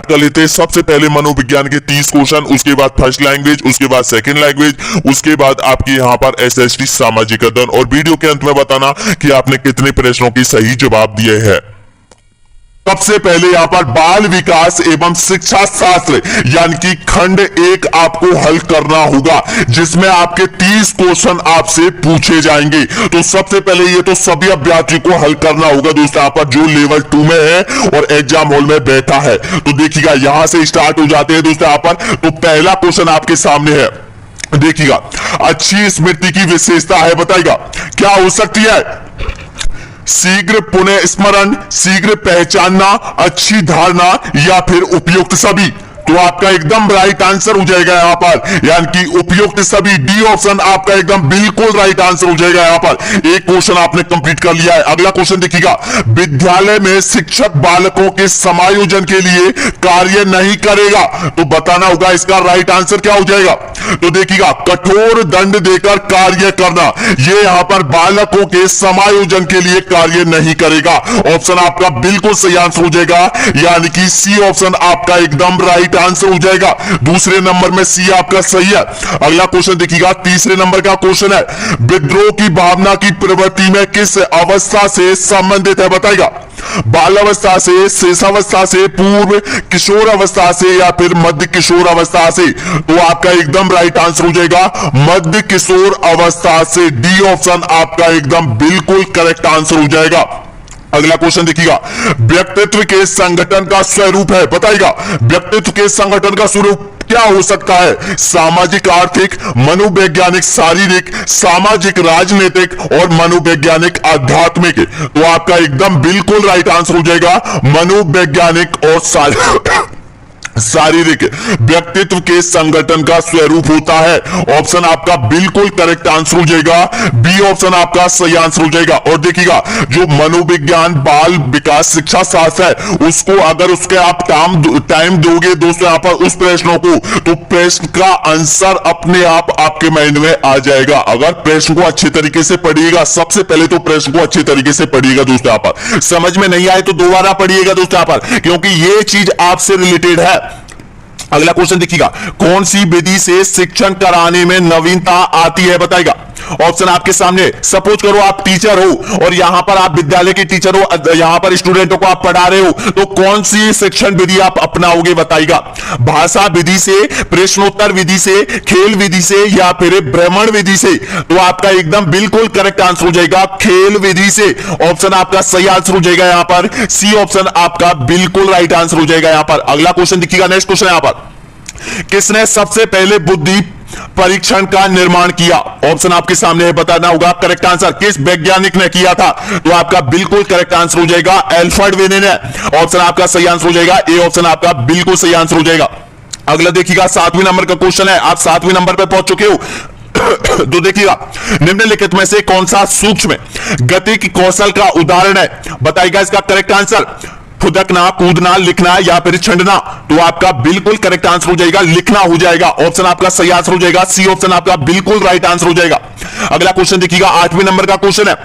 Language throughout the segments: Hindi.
कर लेते हैं। सबसे पहले मनोविज्ञान के 30 क्वेश्चन, उसके बाद फर्स्ट लैंग्वेज, उसके बाद सेकंड लैंग्वेज, उसके बाद आपके यहाँ पर एसएसटी सामाजिक अध्ययन, और वीडियो के अंत में बताना कि आपने कितने प्रश्नों की सही जवाब दिए हैं। सबसे पहले यहां पर बाल विकास एवं शिक्षा शास्त्र यानी कि खंड 1 आपको हल करना होगा, जिसमें आपके 30 क्वेश्चन आपसे पूछे जाएंगे। तो सबसे पहले ये तो सभी अभ्यर्थी को हल करना होगा दोस्तों, यहां पर जो लेवल 2 में है और एग्जाम हॉल में बैठा है। तो देखिएगा यहां से स्टार्ट हो जाते हैं दोस्तों। यहां पर तो पहला क्वेश्चन आपके सामने है, देखिएगा अच्छी स्मृति की विशेषता है, बताइएगा क्या हो सकती है? शीघ्र पुनः स्मरण, शीघ्र पहचानना, अच्छी धारणा या फिर उपयुक्त सभी। तो आपका एकदम राइट आंसर हो जाएगा यहां पर, यानी कि उपयुक्त सभी, डी ऑप्शन आपका एकदम बिल्कुल राइट आंसर हो जाएगा यहां पर। एक क्वेश्चन आपने कंप्लीट कर लिया है। अगला क्वेश्चन देखिएगा, विद्यालय में शिक्षक बालकों के समायोजन के लिए कार्य नहीं करेगा। तो बताना होगा इसका राइट आंसर क्या हो जाएगा। तो देखिएगा कठोर दंड देकर कार्य करना, ये यहां पर बालकों के समायोजन के लिए कार्य नहीं करेगा। ऑप्शन आपका बिल्कुल सही आंसर हो जाएगा, यानी कि सी ऑप्शन आपका एकदम राइट आंसर हो जाएगा। दूसरे नंबर में सी आपका सही है। अगला क्वेश्चन देखिएगा, तीसरे नंबर का क्वेश्चन है, विद्रोह की भावना की प्रवृत्ति में किस अवस्था से संबंधित है, बताएगा बाल अवस्था से, शेषावस्था से, पूर्व किशोर अवस्था से या फिर मध्य किशोर अवस्था से। तो आपका एकदम राइट आंसर हो जाएगा मध्य किशोर अवस्था से, डी ऑप्शन आपका एकदम बिल्कुल करेक्ट आंसर हो जाएगा। अगला क्वेश्चन देखिएगा, व्यक्तित्व के संगठन का स्वरूप है, बताइएगा व्यक्तित्व के संगठन का स्वरूप क्या हो सकता है? सामाजिक आर्थिक, मनोवैज्ञानिक शारीरिक, सामाजिक राजनीतिक और मनोवैज्ञानिक आध्यात्मिक। तो आपका एकदम बिल्कुल राइट आंसर हो जाएगा मनोवैज्ञानिक और शारीरिक। व्यक्तित्व के संगठन का स्वरूप होता है, ऑप्शन आपका बिल्कुल करेक्ट आंसर हो जाएगा, बी ऑप्शन आपका सही आंसर हो जाएगा। और देखिएगा जो मनोविज्ञान बाल विकास शिक्षा शास्त्र है, उसको अगर उसके आप टाइम दोगे दोस्तों यहां पर उस प्रश्नों को, तो प्रश्न का आंसर अपने आप आपके माइंड में आ जाएगा। अगर प्रश्न को अच्छे तरीके से पढ़िएगा, सबसे पहले तो प्रश्न को अच्छे तरीके से पढ़िएगा दोस्तों, यहां पर समझ में नहीं आए तो दोबारा पढ़िएगा दोस्तों यहां पर, क्योंकि ये चीज आपसे रिलेटेड है। अगला क्वेश्चन देखिएगा, कौन सी विधि से शिक्षण कराने में नवीनता आती है, बताइएगा ऑप्शन आपके सामने। सपोज करो आप टीचर हो और यहां पर आप विद्यालय के टीचर हो, यहां पर स्टूडेंटों को आप पढ़ा रहे हो, तो कौन सी शिक्षण विधि आप अपनाओगे, बताइएगा भाषा विधि से, प्रश्नोत्तर विधि से, खेल विधि से या फिर भ्रमण विधि से। तो आपका एकदम बिल्कुल करेक्ट आंसर हो जाएगा खेल विधि से, ऑप्शन आपका सही आंसर हो जाएगा यहां पर, सी ऑप्शन आपका बिल्कुल राइट आंसर हो जाएगा यहां पर। अगला क्वेश्चन देखिएगा, नेक्स्ट क्वेश्चन यहां पर, किसने सबसे पहले बुद्धि परीक्षण का निर्माण किया? ऑप्शन आपके सामने है, बताना होगा करेक्ट आंसर, किस वैज्ञानिक ने किया था। तो आपका बिल्कुल करेक्ट आंसर हो जाएगा एल्फ्रेड वेने ने, ऑप्शन आपका सही आंसर हो जाएगा, ए ऑप्शन आपका बिल्कुल सही आंसर हो जाएगा। अगला देखिएगा 7वें नंबर का क्वेश्चन है, आप 7वें नंबर पर पहुंच चुके हो। तो देखिएगा निम्नलिखित में से कौन सा सूक्ष्म गति की कौशल का उदाहरण है, बताइएगा इसका करेक्ट आंसर। फुदकना, कूदना, लिखना या फिर छंडना। तो आपका बिल्कुल करेक्ट आंसर हो जाएगा लिखना हो जाएगा, ऑप्शन आपका सही आंसर हो जाएगा, सी ऑप्शन आपका बिल्कुल राइट आंसर हो जाएगा। अगला क्वेश्चन देखिएगा 8वें नंबर का क्वेश्चन है,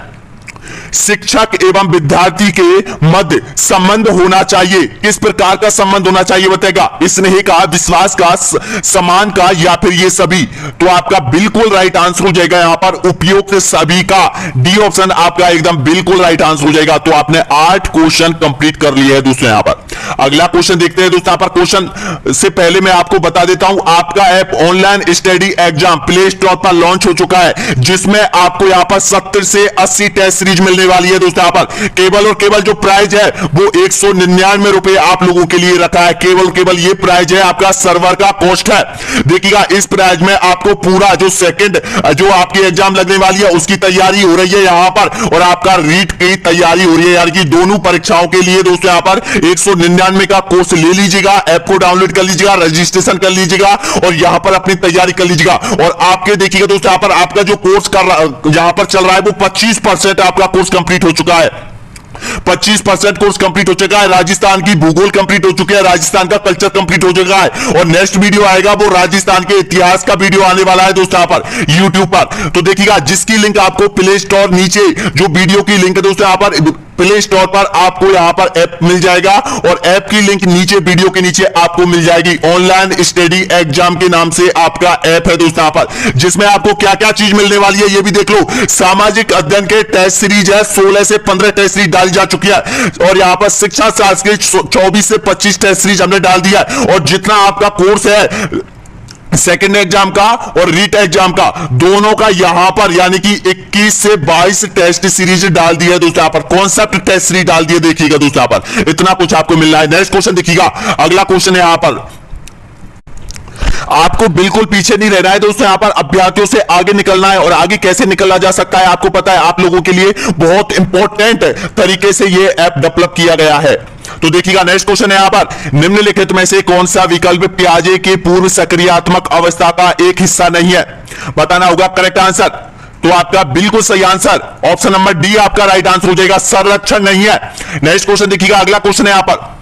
शिक्षक एवं विद्यार्थी के मध्य संबंध होना चाहिए, किस प्रकार का संबंध होना चाहिए, बताएगा स्नेह का, विश्वास का, समान का या फिर ये सभी। तो आपका बिल्कुल राइट आंसर हो जाएगा यहां पर उपयुक्त सभी का, डी ऑप्शन आपका एकदम बिल्कुल राइट आंसर हो जाएगा। तो आपने 8 क्वेश्चन कंप्लीट कर लिए हैं दोस्तों यहां पर। अगला क्वेश्चन देखते हैं दोस्तों, यहां पर क्वेश्चन से पहले मैं आपको बता देता हूं, आपका app online study exam play store पर लॉन्च हो चुका है, जिसमें आपको यहां पर 70 से 80 टेस्ट सीरीज मिलने वाली है दोस्तों। यहां पर केवल और केवल जो प्राइज है वो 199 रुपए आप लोगों के लिए रखा है, केवल ये प्राइज है, आपका सर्वर का कॉस्ट है। देखिएगा इस प्राइज में आपको पूरा जो सेकंड जो आपकी एग्जाम लगने वाली है उसकी तैयारी हो रही है यहां पर, और आपका रीट की तैयारी हो रही है, यानी कि दोनों परीक्षाओं के लिए दोस्तों यहां पर 199 का कोर्स ले लीजिएगा, ऐप को डाउनलोड कर लीजिएगा, रजिस्ट्रेशन कर लीजिएगा और यहां पर अपनी तैयारी कर लीजिएगा। और आपके देखिएगा दोस्तों यहां पर आपका जो कोर्स यहां पर चल रहा है वो 25% आपका कोर्स कंप्लीट हो चुका है, 25% कोर्स कंप्लीट हो चुका है। राजस्थान की भूगोल कंप्लीट हो चुकी है, राजस्थान का कल्चर कंप्लीट हो चुका है, और नेक्स्ट वीडियो आएगा वो राजस्थान के इतिहास का वीडियो आने वाला है दोस्तों यहां पर यूट्यूब पर। तो देखिएगा जिसकी लिंक आपको प्ले स्टोर नीचे जो वीडियो की लिंक है दोस्तों यहां पर प्ले स्टोर पर आपको यहां पर ऐप मिल जाएगा और ऐप की लिंक नीचे वीडियो के नीचे आपको मिल जाएगी। ऑनलाइन स्टडी एग्जाम के नाम से आपका ऐप है दोस्तों यहां पर, जिसमें आपको क्या क्या चीज मिलने वाली है ये भी देख लो। सामाजिक अध्ययन के टेस्ट सीरीज है, 16 से 15 टेस्ट सीरीज डाली जा चुकी है और यहां पर शिक्षा शास्त्र के 24 से 25 टेस्ट सीरीज हमने डाल दिया है। और जितना आपका कोर्स है सेकेंड एग्जाम का और रीट एग्जाम का, दोनों का यहां पर यानी कि 21 से 22 टेस्ट सीरीज डाल दी है दोस्तों। यहां पर कॉन्सेप्ट टेस्ट सीरीज डाल दिए, देखिएगा दोस्तों यहां पर इतना कुछ आपको मिल रहा है। नेक्स्ट क्वेश्चन देखिएगा, अगला क्वेश्चन है यहां पर, आपको बिल्कुल पीछे नहीं रहना है दोस्तों। यहां पर अभ्यर्थियों से आगे निकलना है और आगे कैसे निकला जा सकता है आपको पता है, आप लोगों के लिए बहुत इंपॉर्टेंट तरीके से यह ऐप डेवलप किया गया है। तो देखिएगा नेक्स्ट क्वेश्चन है यहां पर, निम्नलिखित में से कौन सा विकल्प पियाजे के पूर्व सक्रियात्मक अवस्था का एक हिस्सा नहीं है? बताना होगा करेक्ट आंसर। तो आपका बिल्कुल सही आंसर ऑप्शन नंबर डी आपका राइट आंसर हो जाएगा, संरक्षण नहीं है। नेक्स्ट क्वेश्चन देखिएगा, अगला क्वेश्चन है यहां पर,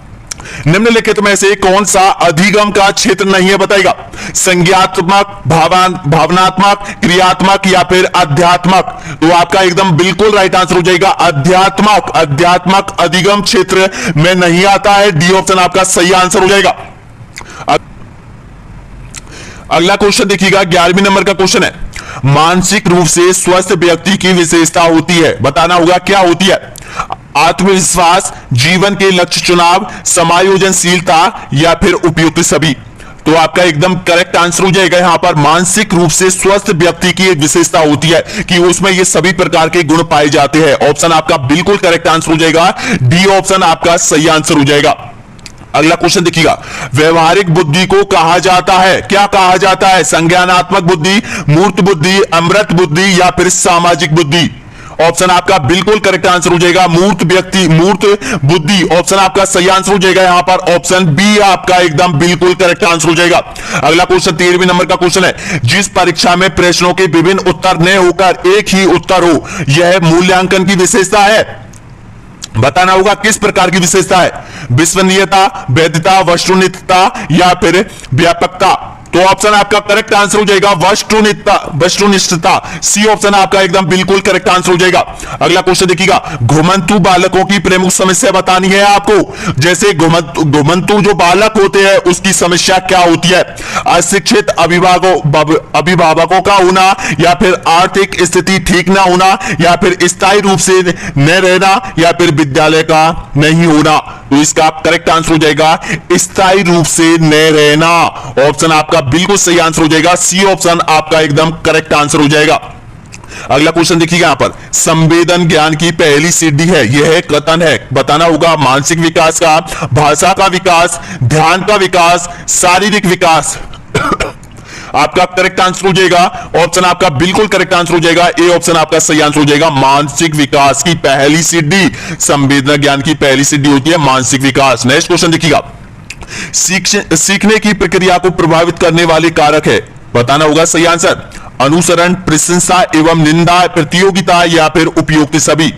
निम्नलिखित में से कौन सा अधिगम का क्षेत्र नहीं है? बताएगा संज्ञात्मक, भावनात्मक, क्रियात्मक या फिर अध्यात्मक? तो आपका एकदम बिल्कुल राइट आंसर हो जाएगा अध्यात्मक। अध्यात्मक अधिगम क्षेत्र में नहीं आता है, डी ऑप्शन आपका सही आंसर हो जाएगा। अगला क्वेश्चन देखिएगा, 11वें नंबर का क्वेश्चन है, मानसिक रूप से स्वस्थ व्यक्ति की विशेषता होती है, बताना होगा क्या होती है? आत्मविश्वास, जीवन के लक्ष्य चुनाव, समायोजनशीलता या फिर उपयुक्त सभी? तो आपका एकदम करेक्ट आंसर हो जाएगा यहां पर, मानसिक रूप से स्वस्थ व्यक्ति की एक विशेषता होती है कि उसमें ये सभी प्रकार के गुण पाए जाते हैं। ऑप्शन आपका बिल्कुल करेक्ट आंसर हो जाएगा, डी ऑप्शन आपका सही आंसर हो जाएगा। अगला क्वेश्चन देखिएगा, व्यवहारिक बुद्धि को कहा जाता है, क्या कहा जाता है? संज्ञानात्मक बुद्धि, मूर्त बुद्धि, अमृत बुद्धि या फिर सामाजिक बुद्धि? ऑप्शन आपका बिल्कुल करेक्ट आंसर हो जाएगा मूर्त बुद्धि। ऑप्शन आपका सही आंसर हो जाएगा यहां पर, ऑप्शन बी आपका एकदम बिल्कुल करेक्ट आंसर हो जाएगा। अगला क्वेश्चन 13वें नंबर का क्वेश्चन है, जिस परीक्षा में प्रश्नों के विभिन्न उत्तर न होकर एक ही उत्तर हो, यह मूल्यांकन की विशेषता है? बताना होगा किस प्रकार की विशेषता है? विश्वसनीयता, वैधता, वस्तुनिष्ठता या फिर व्यापकता? तो ऑप्शन आपका करेक्ट आंसर हो जाएगा वस्तुनिष्ठता, सी ऑप्शन आपका एकदम बिल्कुल करेक्ट आंसर हो जाएगा। अगला क्वेश्चन देखिएगा, घुमंतु बालकों की प्रमुख समस्या बतानी है आपको। जैसे घुमंतु जो बालक होते हैं उसकी समस्या क्या होती है? अशिक्षित अभिभावकों का होना या फिर आर्थिक स्थिति ठीक ना होना या फिर स्थायी रूप से न रहना या फिर विद्यालय का नहीं होना? तो इसका करेक्ट आंसर हो जाएगा स्थायी रूप से न रहना। ऑप्शन आपका बिल्कुल सही आंसर हो जाएगा, सी ऑप्शन आपका एकदम करेक्ट आंसर हो जाएगा। अगला क्वेश्चन देखिएगा यहां पर, संवेदन ज्ञान की पहली सीढ़ी है, यह कथन है, बताना होगा मानसिक विकास का, भाषा का विकास, ध्यान का विकास, शारीरिक विकास? आपका करेक्ट आंसर हो जाएगा, ऑप्शन आपका बिल्कुल करेक्ट आंसर हो जाएगा, ए ऑप्शन आपका सही आंसर हो जाएगा। मानसिक विकास की पहली सीढ़ी, संवेदना ज्ञान की पहली सीढ़ी होती है मानसिक विकास। नेक्स्ट क्वेश्चन देखिएगा, सीखने की प्रक्रिया को प्रभावित करने वाले कारक है, बताना होगा सही आंसर। अनुसरण, प्रशंसा एवं निंदा, प्रतियोगिता या फिर उपयुक्त सभी?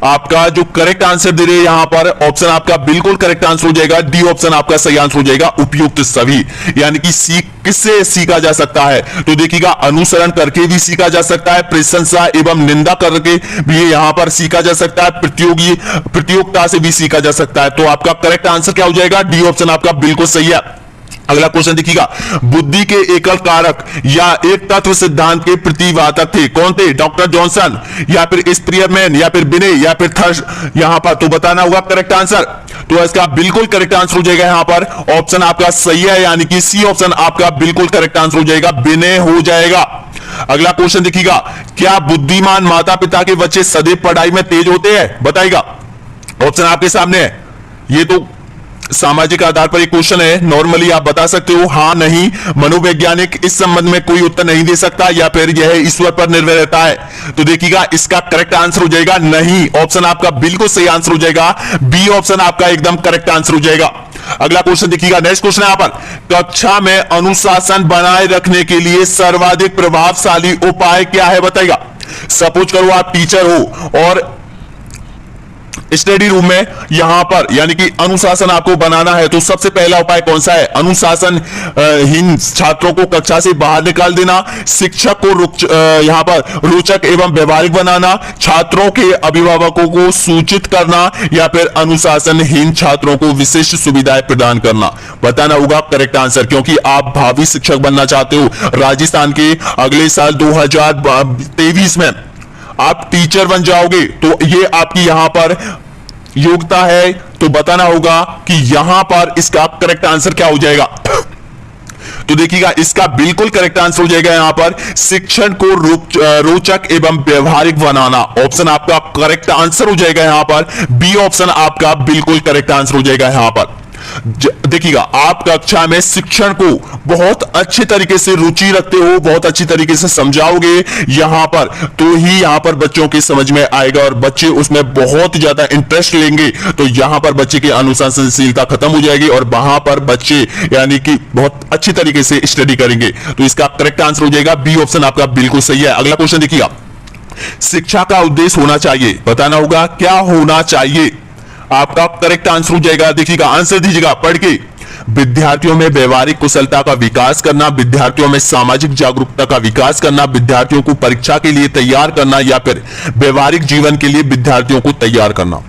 आपका जो करेक्ट आंसर दे रहे हैं यहां पर, ऑप्शन आपका बिल्कुल करेक्ट आंसर हो जाएगा, डी ऑप्शन आपका सही आंसर हो जाएगा, उपयुक्त सभी। यानी कि किससे सीखा जा सकता है? तो देखिएगा अनुसरण करके भी सीखा जा सकता है, प्रशंसा एवं निंदा करके भी यहां पर सीखा जा सकता है, प्रतियोगिता से भी सीखा जा सकता है। तो आपका करेक्ट आंसर क्या हो जाएगा? डी ऑप्शन आपका बिल्कुल सही है। अगला क्वेश्चन देखिएगा, बुद्धि के एकल कारक या एक तत्व सिद्धांत के प्रतिवादक थे, कौन थे? डॉक्टर जॉनसन या फिर स्पीयरमैन या फिर बिने या फिर थर्स्ट? यहां पर तो बताना होगा करेक्ट आंसर। तो इसका बिल्कुल करेक्ट आंसर हो जाएगा यहां पर, ऑप्शन आपका सही है, यानी कि सी ऑप्शन आपका बिल्कुल करेक्ट आंसर हो जाएगा, बिने हो जाएगा। अगला क्वेश्चन देखिएगा, क्या बुद्धिमान माता पिता के बच्चे सदैव पढ़ाई में तेज होते हैं? बताइएगा, ऑप्शन आपके सामने है। ये तो सामाजिक आधार पर एक क्वेश्चन है, नॉर्मली आप बता सकते हो हां नहीं। मनोवैज्ञानिक इस संबंध में कोई उत्तर नहीं दे सकता या फिर यह ईश्वर पर निर्भर रहता है। तो देखिएगा इसका करेक्ट आंसर हो जाएगा नहीं, ऑप्शन आपका बिल्कुल सही आंसर हो जाएगा, बी ऑप्शन आपका एकदम करेक्ट आंसर हो जाएगा। अगला क्वेश्चन देखिएगा, नेक्स्ट क्वेश्चन यहां पर, कक्षा में अनुशासन बनाए रखने के लिए सर्वाधिक प्रभावशाली उपाय क्या है? बताइएगा। सपोज करो आप टीचर हो और स्टडी रूम में यहां पर यानी कि अनुशासन आपको बनाना है तो सबसे पहला उपाय कौन सा है? अनुशासन हीन छात्रों को कक्षा से बाहर निकाल देना, शिक्षक को यहां पर रोचक एवं व्यवहारिक बनाना, छात्रों के अभिभावकों को सूचित करना या फिर अनुशासनहीन छात्रों को विशिष्ट सुविधाएं प्रदान करना। बताना होगा करेक्ट आंसर, क्योंकि आप भावी शिक्षक बनना चाहते हो। राजस्थान के अगले साल 2023 में आप टीचर बन जाओगे तो ये आपकी यहां पर योग्यता है। तो बताना होगा कि यहां पर इसका करेक्ट आंसर क्या हो जाएगा। तो देखिएगा इसका बिल्कुल करेक्ट आंसर हो जाएगा यहां पर शिक्षण को रोचक एवं व्यवहारिक बनाना। ऑप्शन आपका करेक्ट आंसर हो जाएगा यहां पर बी ऑप्शन आपका बिल्कुल करेक्ट आंसर हो जाएगा यहां पर। देखिएगा आप कक्षा में शिक्षण को बहुत अच्छे तरीके से रुचि रखते हो, बहुत अच्छी तरीके से समझाओगे यहां पर, तो ही यहां पर बच्चों की समझ में आएगा और बच्चे उसमें बहुत ज्यादा इंटरेस्ट लेंगे। तो यहां पर बच्चे की अनुशासनशीलता खत्म हो जाएगी और वहां पर बच्चे यानी कि बहुत अच्छी तरीके से स्टडी करेंगे। तो इसका करेक्ट आंसर हो जाएगा बी ऑप्शन आपका बिल्कुल सही है। अगला क्वेश्चन देखिएगा, शिक्षा का उद्देश्य होना चाहिए। बताना होगा क्या होना चाहिए। आपका करेक्ट आंसर हो जाएगा, देखिएगा आंसर दीजिएगा पढ़ के, विद्यार्थियों में व्यवहारिक कुशलता का विकास करना, विद्यार्थियों में सामाजिक जागरूकता का विकास करना, विद्यार्थियों को परीक्षा के लिए तैयार करना या फिर व्यवहारिक जीवन के लिए विद्यार्थियों को तैयार करना।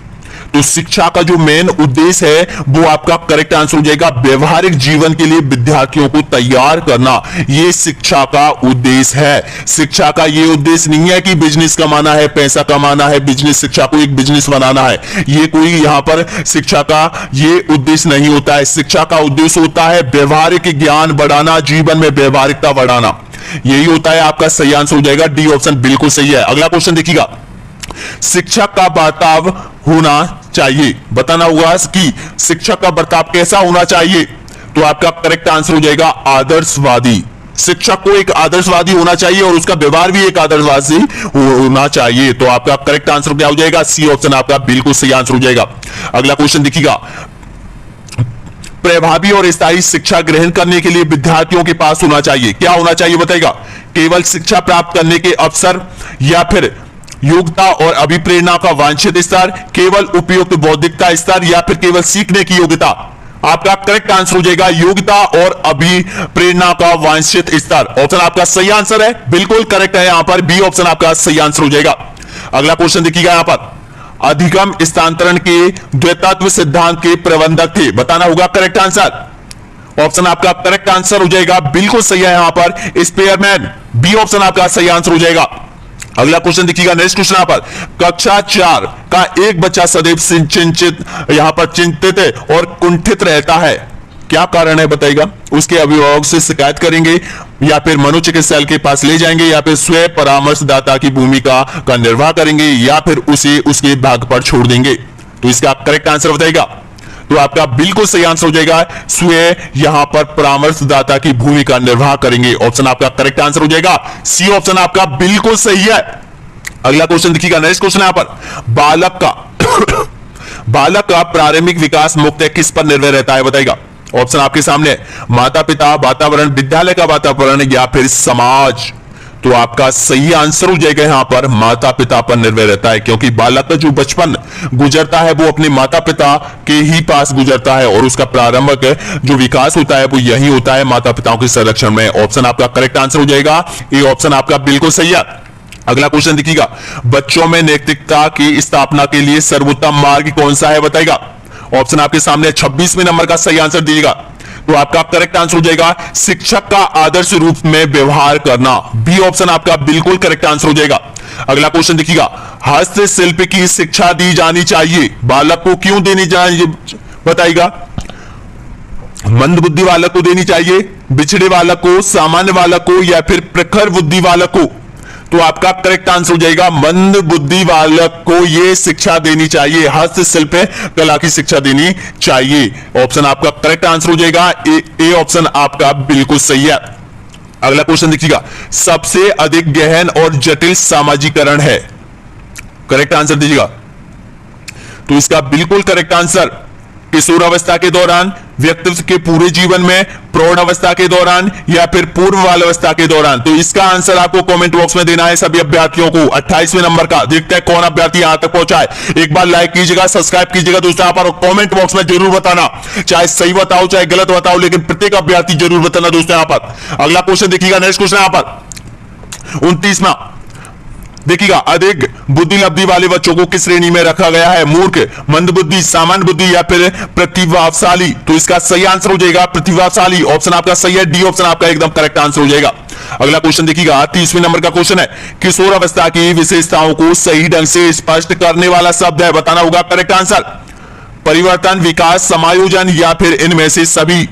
तो शिक्षा का जो मेन उद्देश्य है वो आपका करेक्ट आंसर हो जाएगा व्यवहारिक जीवन के लिए विद्यार्थियों को तैयार करना। ये शिक्षा का उद्देश्य है। शिक्षा का ये उद्देश्य नहीं है कि बिजनेस कमाना है, पैसा कमाना है, बिजनेस शिक्षा को एक बिजनेस बनाना है। ये कोई यहां पर शिक्षा का ये उद्देश्य नहीं होता है। शिक्षा का उद्देश्य होता है व्यवहारिक ज्ञान बढ़ाना, जीवन में व्यवहारिकता बढ़ाना। यही होता है। आपका सही आंसर हो जाएगा डी ऑप्शन बिल्कुल सही है। अगला क्वेश्चन देखिएगा, शिक्षक का बर्ताव होना चाहिए। बताना होगा कि शिक्षक का बर्ताव कैसा होना चाहिए। तो आपका करेक्ट आंसर हो जाएगा आदर्शवादी। शिक्षक को एक आदर्शवादी होना चाहिए और उसका व्यवहार भी एक आदर्शवादी होना चाहिए। तो आपका करेक्ट आंसर क्या हो जाएगा? सी ऑप्शन आपका बिल्कुल सही आंसर हो जाएगा। अगला क्वेश्चन देखिएगा, प्रभावी और स्थायी शिक्षा ग्रहण करने के लिए विद्यार्थियों के पास होना चाहिए। क्या होना चाहिए बताएगा? केवल शिक्षा प्राप्त करने के अवसर या फिर योग्यता और अभिप्रेरणा का वांछित स्तर, केवल उपयुक्त बौद्धिकता स्तर या फिर केवल सीखने की योग्यता। आपका करेक्ट आंसर हो जाएगा योग्यता और अभिप्रेरणा का वांछित स्तर। ऑप्शन आपका सही आंसर है, बिल्कुल करेक्ट है। यहां पर बी ऑप्शन आपका सही आंसर हो जाएगा। अगला क्वेश्चन देखिएगा, यहां पर अधिगम स्थानांतरण के द्वैतत्व सिद्धांत के प्रबंधक थे। बताना होगा करेक्ट आंसर। ऑप्शन आपका करेक्ट आंसर हो जाएगा बिल्कुल सही है यहां पर स्पेयरमैन। बी ऑप्शन आपका सही आंसर हो जाएगा। अगला क्वेश्चन देखिएगा, नेक्स्ट क्वेश्चन यहां पर, कक्षा 4 का एक बच्चा सदैव यहां पर चिंतित और कुंठित रहता है। क्या कारण है बताइएगा? उसके अभिभावक से शिकायत करेंगे या फिर मनोचिकित्सालय के पास ले जाएंगे या फिर स्वयं परामर्शदाता की भूमिका का निर्वाह करेंगे या फिर उसे उसके भाग पर छोड़ देंगे। तो इसका करेक्ट आंसर बताइएगा। तो आपका बिल्कुल सही आंसर हो जाएगा स्वयं यहां पर परामर्शदाता की भूमिका निर्वाह करेंगे। ऑप्शन आपका करेक्ट आंसर हो जाएगा सी ऑप्शन आपका बिल्कुल सही है। अगला क्वेश्चन देखिएगा, नेक्स्ट क्वेश्चन यहां पर, बालक का प्रारंभिक विकास मुख्यतः किस पर निर्भर रहता है बताइएगा? ऑप्शन आपके सामने, माता पिता, वातावरण, विद्यालय का वातावरण या फिर समाज। तो आपका सही आंसर हो जाएगा यहां पर माता पिता पर निर्भर रहता है, क्योंकि बालक का जो बचपन गुजरता है वो अपने माता पिता के ही पास गुजरता है और उसका प्रारंभिक जो विकास होता है वो यही होता है माता पिताओं के संरक्षण में। ऑप्शन आपका करेक्ट आंसर हो जाएगा ए ऑप्शन आपका बिल्कुल सही है। अगला क्वेश्चन देखिएगा, बच्चों में नैतिकता की स्थापना के लिए सर्वोत्तम मार्ग कौन सा है बताइएगा? ऑप्शन आपके सामने 26वें नंबर का सही आंसर दीजिएगा। तो आपका करेक्ट आंसर हो जाएगा शिक्षक का आदर्श रूप में व्यवहार करना। बी ऑप्शन आपका बिल्कुल करेक्ट आंसर हो जाएगा। अगला क्वेश्चन देखिएगा, हस्तशिल्प की शिक्षा दी जानी चाहिए। बालक को क्यों देनी चाहिए बताइएगा? मंद बुद्धि बालक को देनी चाहिए, बिछड़े बालक को, सामान्य बालक को या फिर प्रखर बुद्धि बालक को? तो आपका करेक्ट आंसर हो जाएगा मंद बुद्धि बालक को यह शिक्षा देनी चाहिए, हस्तशिल्प कला की शिक्षा देनी चाहिए। ऑप्शन आपका करेक्ट आंसर हो जाएगा ए ऑप्शन आपका बिल्कुल सही है। अगला क्वेश्चन देखिएगा, सबसे अधिक गहन और जटिल सामाजिकरण है। करेक्ट आंसर दीजिएगा। तो इसका बिल्कुल करेक्ट आंसर किशोरावस्था के दौरान, व्यक्तित्व के पूरे जीवन में, प्रौढ़ अवस्था के दौरान या फिर पूर्व बाल अवस्था के दौरान। तो इसका आंसर आपको कमेंट बॉक्स में देना है सभी अभ्यर्थियों को। 28वें नंबर का देखते हैं कौन अभ्यर्थी यहां तक पहुंचा है। एक बार लाइक कीजिएगा, सब्सक्राइब कीजिएगा दोस्तों यहां पर, कमेंट बॉक्स में जरूर बताना, चाहे सही बताओ चाहे गलत बताओ, लेकिन प्रत्येक अभ्यर्थी जरूर बताना दोस्तों यहां पर। अगला क्वेश्चन देखिएगा, नेक्स्ट क्वेश्चन यहां पर 29वां देखिएगा, अधिक बुद्धि लब्धि वाले बच्चों को किस श्रेणी में रखा गया है? मूर्ख, मंदबुद्धि, सामान्य बुद्धि या फिर प्रतिभाशाली। तो इसका सही आंसर हो जाएगा प्रतिभाशाली। ऑप्शन आपका सही है, डी ऑप्शन आपका एकदम करेक्ट आंसर हो जाएगा। अगला क्वेश्चन देखिएगा, 30वें नंबर का क्वेश्चन है, किशोर अवस्था की विशेषताओं को सही ढंग से स्पष्ट करने वाला शब्द है, बताना होगा करेक्ट आंसर। परिवर्तन, विकास, समायोजन या फिर इनमें से सभी।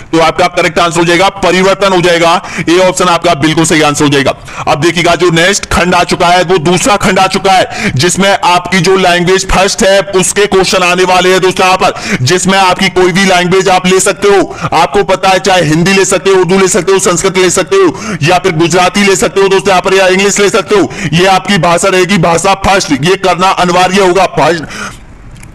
तो आपका करेक्ट आंसर हो जाएगा परिवर्तन हो जाएगा। ए ऑप्शन आपका बिल्कुल सही आंसर हो जाएगा। अब देखिएगा जो नेक्स्ट खंड आ चुका है वो दूसरा खंड आ चुका है, जिसमें आपकी जो लैंग्वेज फर्स्ट है उसके क्वेश्चन आने वाले हैं दोस्तों यहां पर, जिसमें आपकी कोई भी लैंग्वेज आप ले सकते हो। आपको पता है चाहे हिंदी ले सकते हो, उर्दू ले सकते हो, संस्कृत ले सकते हो या फिर गुजराती ले सकते हो दोस्तों यहां पर, या इंग्लिश ले सकते हो। ये आपकी भाषा रहेगी, भाषा फर्स्ट ये करना अनिवार्य होगा। फर्स्ट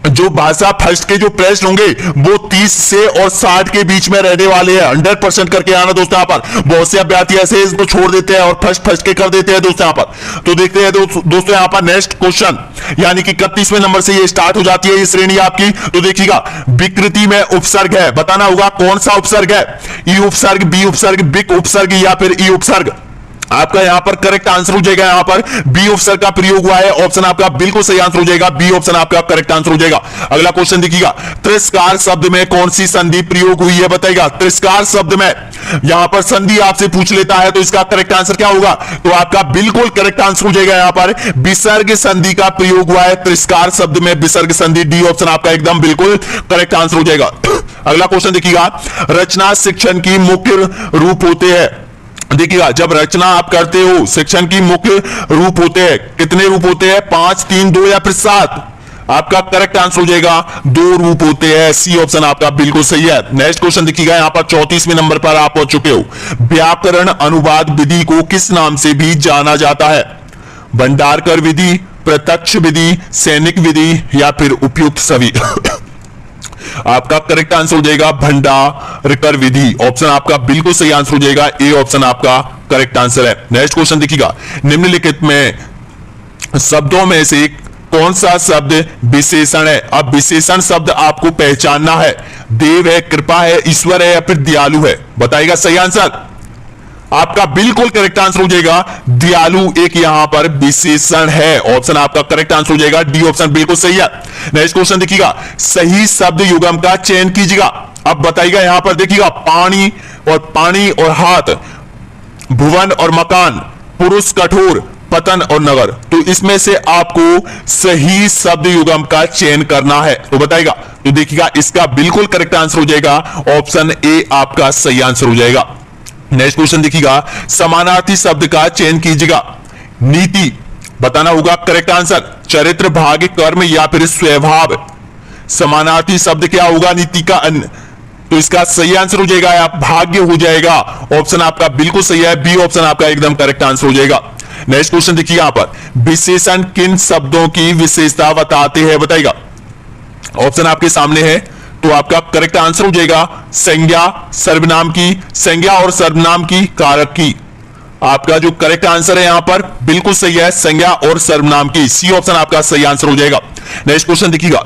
जो भाषा फर्स्ट के जो प्रश्न होंगे वो 30 से और 60 के बीच में रहने वाले हैं। 100% करके आना दोस्तों यहां पर। बहुत से अभ्यर्थी ऐसे इसको छोड़ देते हैं और फर्स्ट के कर देते हैं दोस्तों यहां पर। तो देखते हैं दोस्तों यहां पर नेक्स्ट क्वेश्चन, यानी कि 31वें नंबर से ये स्टार्ट हो जाती है ये श्रेणी आपकी। तो देखिएगा, विकृति में उपसर्ग है, बताना होगा कौन सा उपसर्ग है? ई उपसर्ग, बी उपसर्ग, बिक उपसर्ग या फिर ई उपसर्ग। आपका यहां पर करेक्ट आंसर हो जाएगा, यहां पर बी उपसर्ग का प्रयोग हुआ है। ऑप्शन आपका बिल्कुल सही आंसर हो जाएगा, बी ऑप्शन आपका करेक्ट आंसर हो जाएगा। अगला क्वेश्चन देखिएगा, तिरस्कार शब्द में कौन सी संधि प्रयोग हुई है बताइएगा। तिरस्कार शब्द में यहां पर संधि आपसे पूछ लेता है तो इसका करेक्ट आंसर क्या होगा? तो आपका बिल्कुल करेक्ट आंसर हो जाएगा, यहां पर विसर्ग संधि का प्रयोग हुआ है तिरस्कार शब्द में, विसर्ग संधि। डी ऑप्शन आपका एकदम बिल्कुल करेक्ट आंसर हो जाएगा। अगला क्वेश्चन देखिएगा, रचना शिक्षण की मुख्य रूप होते हैं। देखिएगा, जब रचना आप करते हो शिक्षण की मुख्य रूप होते हैं, कितने रूप होते हैं? 5, 3, 2 या फिर 7। आपका करेक्ट आंसर हो जाएगा 2 रूप होते हैं। सी ऑप्शन आपका बिल्कुल सही है। नेक्स्ट क्वेश्चन देखिएगा, यहां पर 34वें नंबर पर आप पहुंच चुके हो। व्याकरण अनुवाद विधि को किस नाम से भी जाना जाता है? भंडारकर विधि, प्रत्यक्ष विधि, सैनिक विधि या फिर उपयुक्त सभी। आपका करेक्ट आंसर हो जाएगा भंडारकर विधि। ऑप्शन आपका बिल्कुल सही आंसर हो जाएगा, ए ऑप्शन आपका करेक्ट आंसर है। नेक्स्ट क्वेश्चन देखिएगा, निम्नलिखित में शब्दों में से कौन सा शब्द विशेषण है? अब विशेषण शब्द आपको पहचानना है। देव है, कृपा है, ईश्वर है या फिर दयालु है, बताइएगा सही आंसर। आपका बिल्कुल करेक्ट आंसर हो जाएगा दयालु एक यहां पर विशेषण है। ऑप्शन आपका करेक्ट आंसर हो जाएगा, डी ऑप्शन बिल्कुल सही है। नेक्स्ट क्वेश्चन देखिएगा, सही शब्द युग्म का चयन कीजिएगा। अब बताइएगा, यहां पर देखिएगा, पानी और हाथ, भुवन और मकान, पुरुष कठोर, पतन और नगर। तो इसमें से आपको सही शब्द युग्म का चयन करना है, तो बताइएगा। तो देखिएगा, इसका बिल्कुल करेक्ट आंसर हो जाएगा, ऑप्शन ए आपका सही आंसर हो जाएगा। नेक्स्ट क्वेश्चन देखिएगा, समानार्थी शब्द का चयन कीजिएगा। नीति, बताना होगा करेक्ट आंसर। चरित्र, भाग्य, कर्म या फिर स्वभाव। समानार्थी शब्द क्या होगा? नीति का अन्य। तो इसका सही आंसर हो जाएगा या भाग्य हो जाएगा। ऑप्शन आपका बिल्कुल सही है, बी ऑप्शन आपका एकदम करेक्ट आंसर हो जाएगा। नेक्स्ट क्वेश्चन देखिए, यहां पर विशेषण किन शब्दों की विशेषता बताते हैं, बताइएगा। ऑप्शन आपके सामने है, तो आपका करेक्ट आंसर हो जाएगा संज्ञा, सर्वनाम की, संज्ञा और सर्वनाम की, कारक की। आपका जो करेक्ट आंसर है यहां पर बिल्कुल सही है, संज्ञा और सर्वनाम की। सी ऑप्शन आपका सही आंसर हो जाएगा। नेक्स्ट क्वेश्चन देखिएगा,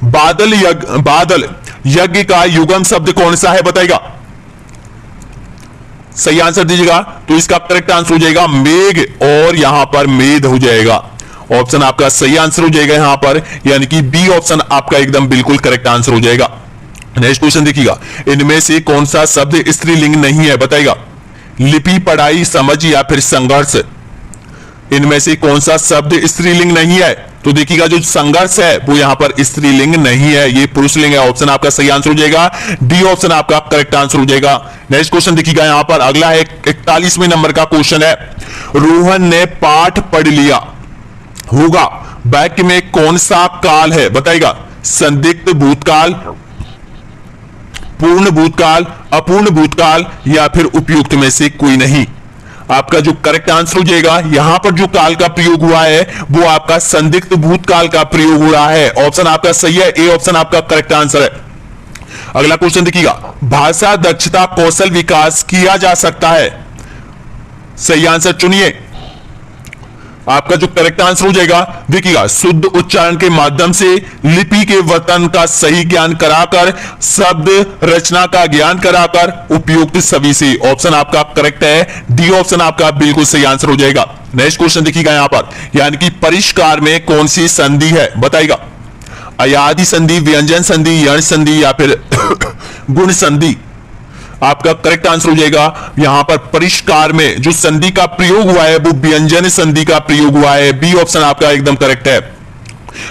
बादल यज्ञ का युगम शब्द कौन सा है, बताइएगा। सही आंसर दीजिएगा, तो इसका करेक्ट आंसर हो जाएगा मेघ और यहां पर मेद हो जाएगा। ऑप्शन आपका सही आंसर हो जाएगा यहां पर, यानी कि बी ऑप्शन आपका एकदम बिल्कुल करेक्ट आंसर हो जाएगा। नेक्स्ट क्वेश्चन देखिएगा, इनमें से कौन सा शब्द स्त्रीलिंग नहीं है, बताइएगा। लिपि, पढ़ाई, समझ या फिर संघर्ष। इनमें से कौन सा शब्द स्त्रीलिंग नहीं है? तो देखिएगा, जो संघर्ष है वो यहां पर स्त्रीलिंग नहीं है, ये पुरुषलिंग है। ऑप्शन आपका सही आंसर हो जाएगा, डी ऑप्शन आपका करेक्ट आंसर हो जाएगा। नेक्स्ट क्वेश्चन देखिएगा, यहां पर अगला है 41वें नंबर का क्वेश्चन है। रोहन ने पाठ पढ़ लिया होगा, वाक्य में कौन सा काल है, बताइएगा। संदिग्ध भूतकाल, पूर्ण भूतकाल, अपूर्ण भूतकाल या फिर उपयुक्त में से कोई नहीं। आपका जो करेक्ट आंसर हो जाएगा, यहां पर जो काल का प्रयोग हुआ है वो आपका संदिग्ध भूतकाल का प्रयोग हो रहा है। ऑप्शन आपका सही है, ए ऑप्शन आपका करेक्ट आंसर है। अगला क्वेश्चन देखिएगा, भाषा दक्षता कौशल विकास किया जा सकता है। सही आंसर चुनिए। आपका जो करेक्ट आंसर हो जाएगा, देखिएगा, शुद्ध उच्चारण के माध्यम से लिपि के वर्तन का सही ज्ञान कराकर, शब्द रचना का ज्ञान कराकर, उपयुक्त सभी से। ऑप्शन आपका करेक्ट है, डी ऑप्शन आपका बिल्कुल सही आंसर हो जाएगा। नेक्स्ट क्वेश्चन देखिएगा यहां पर, यानी कि परिष्कार में कौन सी संधि है बताइएगा। अयादि संधि, व्यंजन संधि, यण संधि या फिर गुण संधि। आपका करेक्ट आंसर हो जाएगा, यहां पर परिष्कार में जो संधि का प्रयोग हुआ है वो व्यंजन संधि का प्रयोग हुआ है। बी ऑप्शन आपका एकदम करेक्ट है।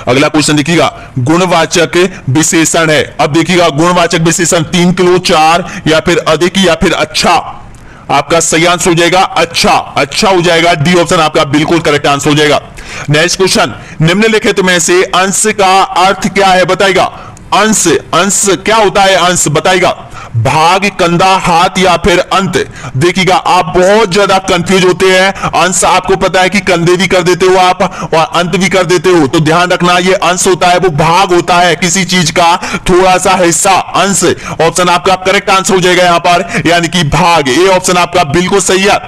अगला क्वेश्चन देखिएगा, गुणवाचक विशेषण है। अब देखिएगा, गुणवाचक विशेषण 3 किलो, 4 या फिर अधिक या फिर अच्छा। आपका सही आंसर हो जाएगा अच्छा, अच्छा हो जाएगा। डी ऑप्शन आपका बिल्कुल करेक्ट आंसर हो जाएगा। नेक्स्ट क्वेश्चन, निम्नलिखित में से अंश का अर्थ क्या है बताइएगा। अंश, अंश क्या होता है अंश बताइएगा। भाग, कंधा, हाथ या फिर अंत। देखिएगा, आप बहुत ज्यादा कंफ्यूज होते हैं। अंश आपको पता है कि कंधे भी कर देते हो आप और अंत भी कर देते हो, तो ध्यान रखना, ये अंश होता है वो भाग होता है किसी चीज का थोड़ा सा हिस्सा, अंश। ऑप्शन आपका करेक्ट आंसर हो जाएगा यहां पर, यानी कि भाग। ए ऑप्शन आपका बिल्कुल सही है।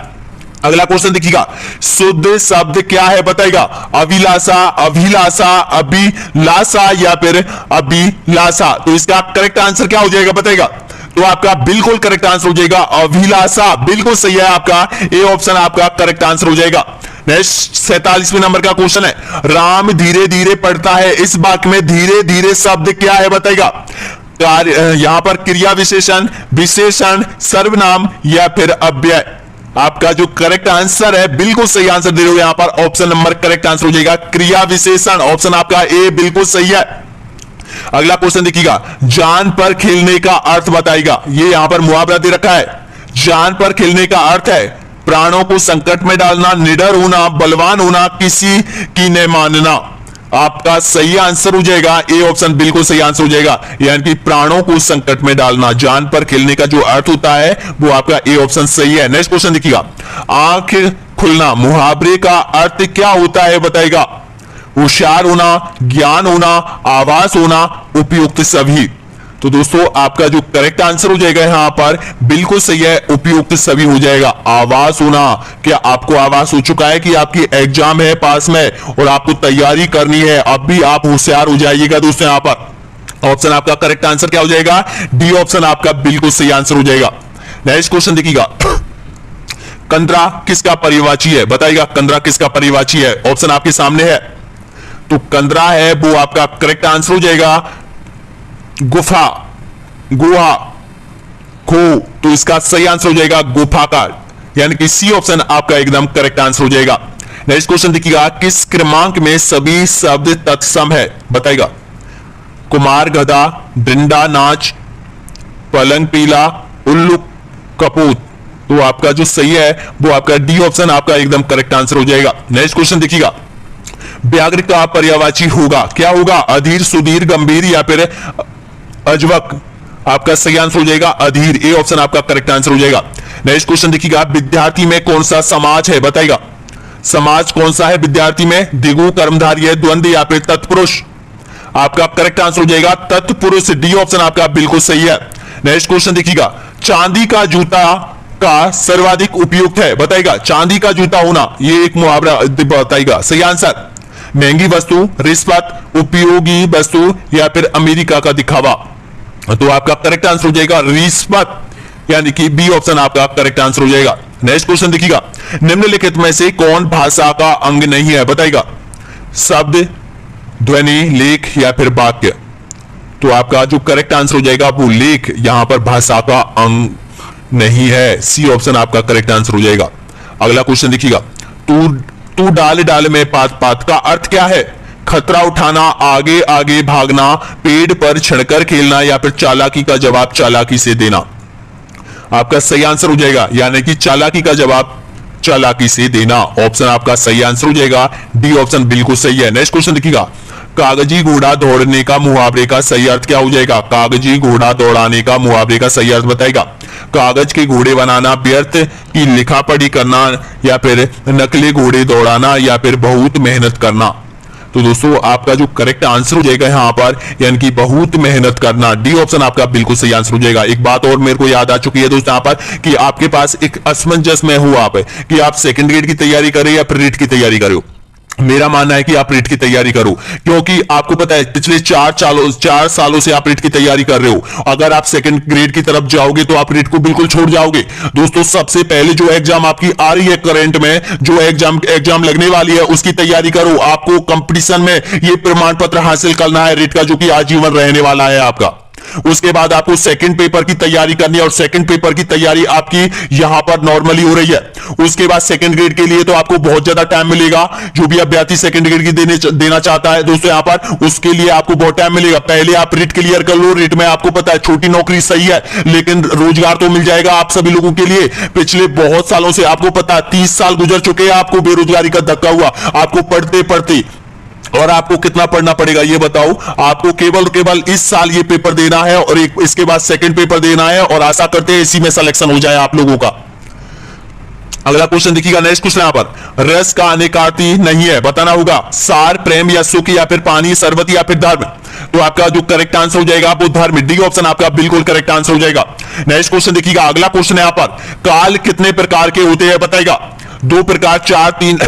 अगला क्वेश्चन देखिएगा, शुद्ध शब्द क्या है बताइएगा। अभिलाषा, अभिलाषा, अभिलाषा या फिर अभिलाषा। तो इसका करेक्ट आंसर क्या हो जाएगा बताइएगा। तो आपका बिल्कुल करेक्ट आंसर हो जाएगा अभिलाषा, बिल्कुल सही है आपका। ए ऑप्शन आपका करेक्ट आंसर हो जाएगा। नेक्स्ट 47वें नंबर का क्वेश्चन है, राम धीरे धीरे पढ़ता है। इस वाक्य में धीरे धीरे शब्द क्या है बताइएगा। यहां पर क्रिया विशेषण, विशेषण, सर्वनाम या फिर अव्यय। आपका जो करेक्ट आंसर है, बिल्कुल सही आंसर दे रहे हो यहां पर, ऑप्शन नंबर करेक्ट आंसर हो जाएगा क्रिया विशेषण। ऑप्शन आपका ए बिल्कुल सही है। अगला क्वेश्चन देखिएगा, जान पर खेलने का अर्थ बताइएगा। ये यहां पर मुहावरा दे रखा है। जान पर खेलने का अर्थ है प्राणों को संकट में डालना, निडर होना, बलवान होना, किसी की न मानना। आपका सही आंसर हो जाएगा ए ऑप्शन बिल्कुल सही आंसर हो जाएगा, यानी कि प्राणों को संकट में डालना। जान पर खेलने का जो अर्थ होता है वो आपका ए ऑप्शन सही है। नेक्स्ट क्वेश्चन देखिएगा, आंख खुलना, मुहावरे का अर्थ क्या होता है बताइएगा। होशियार होना, ज्ञान होना, आवास होना, उपयुक्त सभी। तो दोस्तों आपका जो करेक्ट आंसर हो जाएगा यहां पर बिल्कुल सही है, उपयुक्त सभी हो जाएगा। आवास होना, क्या आपको आवास हो चुका है कि आपकी एग्जाम है पास में और आपको तैयारी करनी है, अब भी आप होशियार हो जाइएगा दोस्तों। यहां पर ऑप्शन आपका करेक्ट आंसर क्या हो जाएगा, डी ऑप्शन आपका बिल्कुल सही आंसर हो जाएगा। नेक्स्ट क्वेश्चन देखिएगा, कंदरा किसका पर्यायवाची है बताइएगा। कंदरा किसका पर्यायवाची है, ऑप्शन आपके सामने है। तो कंदरा है वो आपका करेक्ट आंसर हो जाएगा गुफा, गुहा, खो। तो इसका सही आंसर हो जाएगा गुफा का, यानी कि सी ऑप्शन आपका एकदम करेक्ट आंसर हो जाएगा। नेक्स्ट क्वेश्चन देखिएगा, किस क्रमांक में सभी शब्द तत्सम है बताइएगा। कुमार गधा, डंडा नाच, पलंग पीला, उल्लू कपूत। तो आपका जो सही है वो आपका डी ऑप्शन आपका एकदम करेक्ट आंसर हो जाएगा। नेक्स्ट क्वेश्चन देखिएगा, व्याघ्र का पर्यायवाची होगा, क्या होगा। अधीर, सुधीर, गंभीर या फिर अजवक। आपका सही आंसर हो जाएगा अधीर। ए ऑप्शन आपका करेक्ट आंसर हो जाएगा। नेक्स्ट क्वेश्चन देखिएगा, विद्यार्थी में कौन सा समाज है बताइएगा। समाज कौन सा है विद्यार्थी में, दिगु, कर्मधारी है, द्वंद्व या फिर तत्पुरुष। आपका करेक्ट आंसर हो जाएगा तत्पुरुष। डी ऑप्शन आपका बिल्कुल सही है। नेक्स्ट क्वेश्चन देखिएगा, चांदी का जूता का सर्वाधिक उपयुक्त है बताइएगा। चांदी का जूता होना, ये एक मुहावरा बताइएगा। सही आंसर, महंगी वस्तु, रिश्वत, उपयोगी वस्तु या फिर अमेरिका का दिखावा। तो आपका करेक्ट आंसर हो जाएगा रिश्वत, यानी कि बी ऑप्शन आपका करेक्ट आंसर हो जाएगा। नेक्स्ट क्वेश्चन देखिएगा, निम्नलिखित में से कौन भाषा का अंग नहीं है बताइएगा। शब्द, ध्वनि, लेख या फिर वाक्य। तो आपका जो करेक्ट आंसर हो जाएगा वो लेख, यहां पर भाषा का अंग नहीं है। सी ऑप्शन आपका करेक्ट आंसर हो जाएगा। अगला क्वेश्चन देखिएगा, तू डाल डाल में पात पात का अर्थ क्या है। खतरा उठाना, आगे आगे भागना, पेड़ पर चढ़कर खेलना या फिर चालाकी का जवाब चालाकी से देना। आपका सही आंसर हो जाएगा, यानी कि चालाकी का जवाब चालाकी से देना। ऑप्शन आपका सही आंसर हो जाएगा डी ऑप्शन बिल्कुल सही है। नेक्स्ट क्वेश्चन देखिएगा, कागजी घोड़ा दौड़ने का मुहावरे का सही अर्थ क्या हो जाएगा? कागजी घोड़ा दौड़ाने का मुहावरे का सही अर्थ बताएगा। कागज के घोड़े बनाना, व्यर्थ की लिखा पढ़ी करना, या फिर नकली घोड़े दौड़ाना, या फिर बहुत मेहनत करना। तो दोस्तों आपका जो करेक्ट आंसर हो जाएगा यहाँ पर, यानी कि बहुत मेहनत करना, डी ऑप्शन आपका बिल्कुल सही आंसर हो जाएगा। एक बात और मेरे को याद आ चुकी है दोस्तों यहाँ पर कि आपके पास एक असमंजस में हो आप कि आप सेकंड ग्रेड की तैयारी करें या फिर रीट की तैयारी करो। मेरा मानना है कि आप रीट की तैयारी करो, क्योंकि आपको पता है पिछले 4 सालों से आप रीट की तैयारी कर रहे हो। अगर आप सेकंड ग्रेड की तरफ जाओगे तो आप रीट को बिल्कुल छोड़ जाओगे। दोस्तों सबसे पहले जो एग्जाम आपकी आ रही है करंट में, जो एग्जाम लगने वाली है, उसकी तैयारी करो। आपको कंपटीशन में ये प्रमाण पत्र हासिल करना है रीट का, जो कि आजीवन रहने वाला है आपका। उसके बाद आपको सेकंड पेपर की तैयारी करनी है, और सेकंड पेपर की तैयारी आपकी यहां पर नॉर्मली हो रही है। उसके बाद सेकंड ग्रेड के लिए तो आपको बहुत ज्यादा टाइम मिलेगा। जो भी अभ्यर्थी सेकंड ग्रेड की देना चाहता है दोस्तों यहां पर, उसके लिए आपको बहुत टाइम मिलेगा। पहले आप रीट क्लियर कर लो। रीट में आपको पता है छोटी नौकरी सही है, लेकिन रोजगार तो मिल जाएगा आप सभी लोगों के लिए। पिछले बहुत सालों से आपको पता है 30 साल गुजर चुके हैं, आपको बेरोजगारी का धक्का हुआ, आपको पढ़ते पढ़ते। और आपको कितना पढ़ना पड़ेगा ये बताओ? आपको केवल इस साल ये पेपर देना है, और इसके बाद सेकंड पेपर देना है, और आशा करते हैं इसी में सिलेक्शन हो जाए आप लोगों का। अगला क्वेश्चन देखिएगा, नेक्स्ट क्वेश्चन यहां पर, रस का अनेकार्थी नहीं है, बताना होगा। सार, प्रेम या सुख, या फिर पानी, शरबत, या फिर धर्म। तो आपका जो करेक्ट आंसर हो जाएगा वो धर्म, डी ऑप्शन आपका बिल्कुल करेक्ट आंसर हो जाएगा। नेक्स्ट क्वेश्चन देखिएगा, अगला क्वेश्चन यहां पर, काल कितने प्रकार के होते हैं बताएगा? 2 प्रकार, 4, 3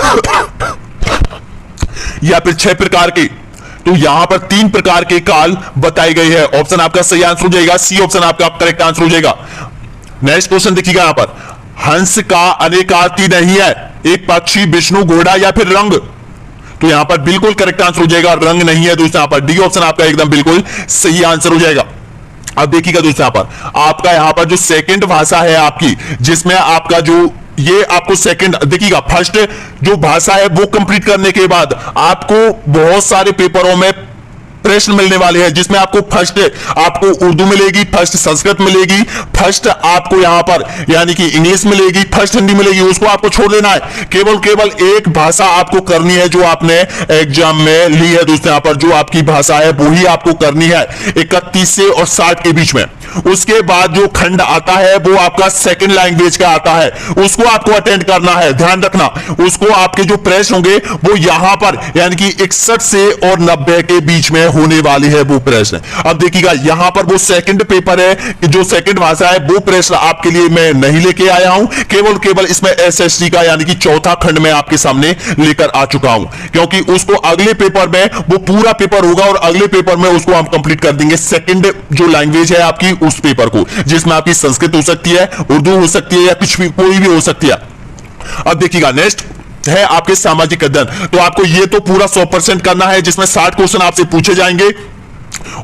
या फिर 6 प्रकार के। तो यहां पर 3 प्रकार के काल बताए गए हैं। ऑप्शन आपका सही आंसर हो जाएगा, सी ऑप्शन आपका करेक्ट आंसर हो जाएगा। नेक्स्ट क्वेश्चन देखिएगा यहां पर, हंस का अनेकार्थी नहीं है, एक पक्षी, विष्णु, घोड़ा, या फिर रंग। तो यहां पर बिल्कुल करेक्ट आंसर हो जाएगा, रंग नहीं है दोस्तों। यहां पर डी ऑप्शन आपका एकदम बिल्कुल सही आंसर हो जाएगा। अब देखिएगा दोस्तों यहां पर आपका यहां पर जो सेकंड भाषा है आपकी, जिसमें आपका जो ये आपको सेकंड देखिएगा, फर्स्ट जो भाषा है वो कंप्लीट करने के बाद आपको बहुत सारे पेपरों में प्रश्न मिलने वाले हैं, जिसमें आपको फर्स्ट आपको उर्दू मिलेगी, फर्स्ट संस्कृत मिलेगी, फर्स्ट आपको यहां पर यानी कि इंग्लिश मिलेगी, फर्स्ट हिंदी मिलेगी। उसको आपको छोड़ देना है, केवल एक भाषा आपको करनी है जो आपने एग्जाम में ली है दोस्तों। यहां पर जो आपकी भाषा है वो ही आपको करनी है 31 से और 60 के बीच में। उसके बाद जो खंड आता है वो आपका सेकंड लैंग्वेज का आता है, उसको आपको अटेंड करना है। ध्यान रखना, उसको आपके जो प्रश्न होंगे वो यहां पर यानी कि 61 से और 90 के बीच में होने वाली है वो प्रश्न। अब देखिएगा यहां पर वो सेकंड पेपर है, जो सेकंड भाषा है वो प्रश्न आपके लिए मैं नहीं लेके आया हूं, केवल इसमें एसएसटी का यानी कि चौथा खंड में आपके सामने लेकर आ चुका हूं, क्योंकि उसको अगले पेपर में वो पूरा पेपर होगा और अगले पेपर में उसको हम कंप्लीट कर देंगे सेकंड जो लैंग्वेज है आपकी उस पेपर को, जिसमें आपकी संस्कृत हो सकती है, उर्दू हो सकती है, या कुछ भी कोई भी हो सकती है। अब देखिएगा नेक्स्ट है आपके सामाजिक अध्ययन। तो आपको ये तो पूरा 100% करना है, जिसमें 60 क्वेश्चन आपसे पूछे जाएंगे।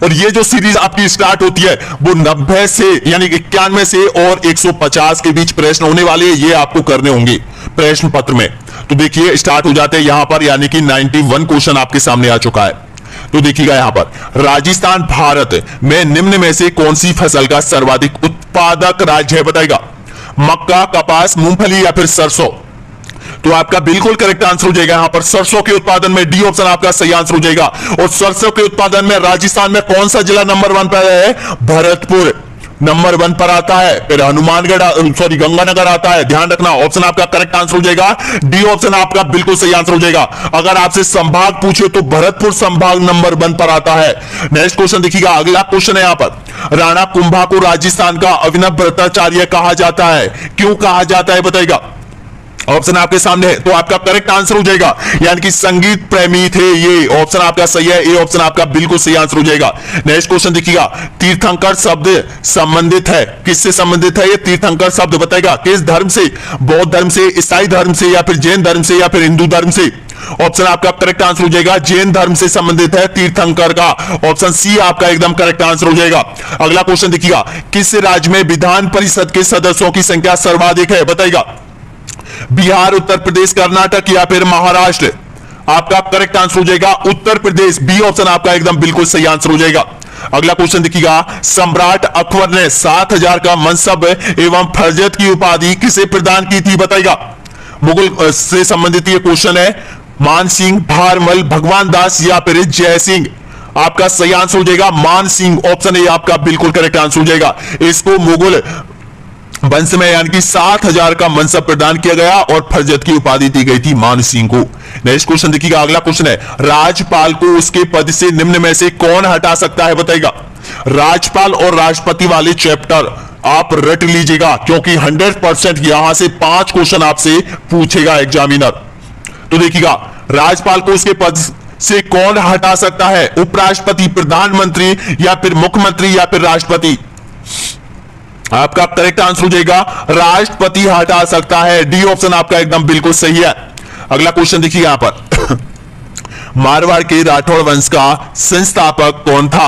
और ये जो सीरीज आपकी स्टार्ट होती है वो 90 से यानी 91 से और 150 के बीच प्रश्न होने वाले हैं, ये आपको करने होंगे प्रश्न पत्र में। तो देखिए स्टार्ट हो जाते हैं यहां पर, यानी कि 91 क्वेश्चन आपके सामने आ चुका है। तो देखिएगा यहां पर, राजस्थान भारत में निम्न में से कौन सी फसल का सर्वाधिक उत्पादक राज्य है बताएगा? मक्का, कपास, मूंगफली, या फिर सरसों। तो आपका बिल्कुल करेक्ट आंसर हो जाएगा यहां पर सरसों के उत्पादन में, डी ऑप्शन आपका सही आंसर हो जाएगा। और सरसों के उत्पादन में राजस्थान में कौन सा जिला नंबर 1 पर है? भरतपुर नंबर 1 पर आता है, फिर हनुमानगढ़ गंगानगर आता है। ध्यान रखना, ऑप्शन आपका करेक्ट आंसर हो जाएगा, डी ऑप्शन आपका बिल्कुल सही आंसर हो जाएगा। अगर आपसे संभाग पूछे तो भरतपुर संभाग नंबर 1 पर आता है। नेक्स्ट क्वेश्चन देखिएगा, अगला क्वेश्चन है यहां पर, राणा कुंभा को राजस्थान का अभिनव भट्टाचार्य कहा जाता है, क्यों कहा जाता है बताएगा? ऑप्शन आपके सामने है, तो आपका करेक्ट आंसर हो जाएगा, यानी कि संगीत प्रेमी थे ये। ऑप्शन आपका सही है, ए ऑप्शन आपका बिल्कुल सही आंसर हो जाएगा। नेक्स्ट क्वेश्चन देखिएगा, तीर्थंकर शब्द संबंधित है, किससे संबंधित है ये तीर्थंकर शब्द बताएगा? किस धर्म से? बौद्ध धर्म से, ईसाई धर्म से, या फिर जैन धर्म से, या फिर हिंदू धर्म से? ऑप्शन आपका करेक्ट आंसर हो जाएगा, जैन धर्म से संबंधित है तीर्थंकर का। ऑप्शन सी आपका एकदम करेक्ट आंसर हो जाएगा। अगला क्वेश्चन देखिएगा, किस राज्य में विधान परिषद के सदस्यों की संख्या सर्वाधिक है बताएगा? बिहार, उत्तर प्रदेश, कर्नाटक, या फिर महाराष्ट्र? आपका करेक्ट आंसर हो जाएगा उत्तर प्रदेश, बी ऑप्शन आपका एकदम बिल्कुल सही आंसर हो जाएगा। अगला क्वेश्चन देखिएगा, सम्राट अकबर ने 7000 का मनसब एवं फरजत की उपाधि किसे प्रदान की थी बताएगा? मुगल से संबंधित ये क्वेश्चन है। मान सिंह, भारमल, भगवान दास या फिर जय सिंह? आपका सही आंसर हो जाएगा मान सिंह। ऑप्शन ए आपका बिल्कुल करेक्ट आंसर हो जाएगा। इसको मुगल वंश में यानी कि 7,000 का मनसब प्रदान किया गया और फरजत की उपाधि दी गई थी मान सिंह को। नेक्स्ट क्वेश्चन देखिएगा, अगला क्वेश्चन है, राज्यपाल को उसके पद से निम्न में से कौन हटा सकता है? बताइएगा। राज्यपाल और राष्ट्रपति वाले चैप्टर आप रट लीजिएगा, क्योंकि 100% यहां से 5 क्वेश्चन आपसे पूछेगा एग्जामिनर। तो देखिएगा, राज्यपाल को उसके पद से कौन हटा सकता है? उपराष्ट्रपति, प्रधानमंत्री या फिर मुख्यमंत्री या फिर राष्ट्रपति? आपका करेक्ट आंसर हो जाएगा राष्ट्रपति हटा सकता है। डी ऑप्शन आपका एकदम बिल्कुल सही है। अगला क्वेश्चन देखिए यहां पर, मारवाड़ के राठौड़ वंश का संस्थापक कौन था?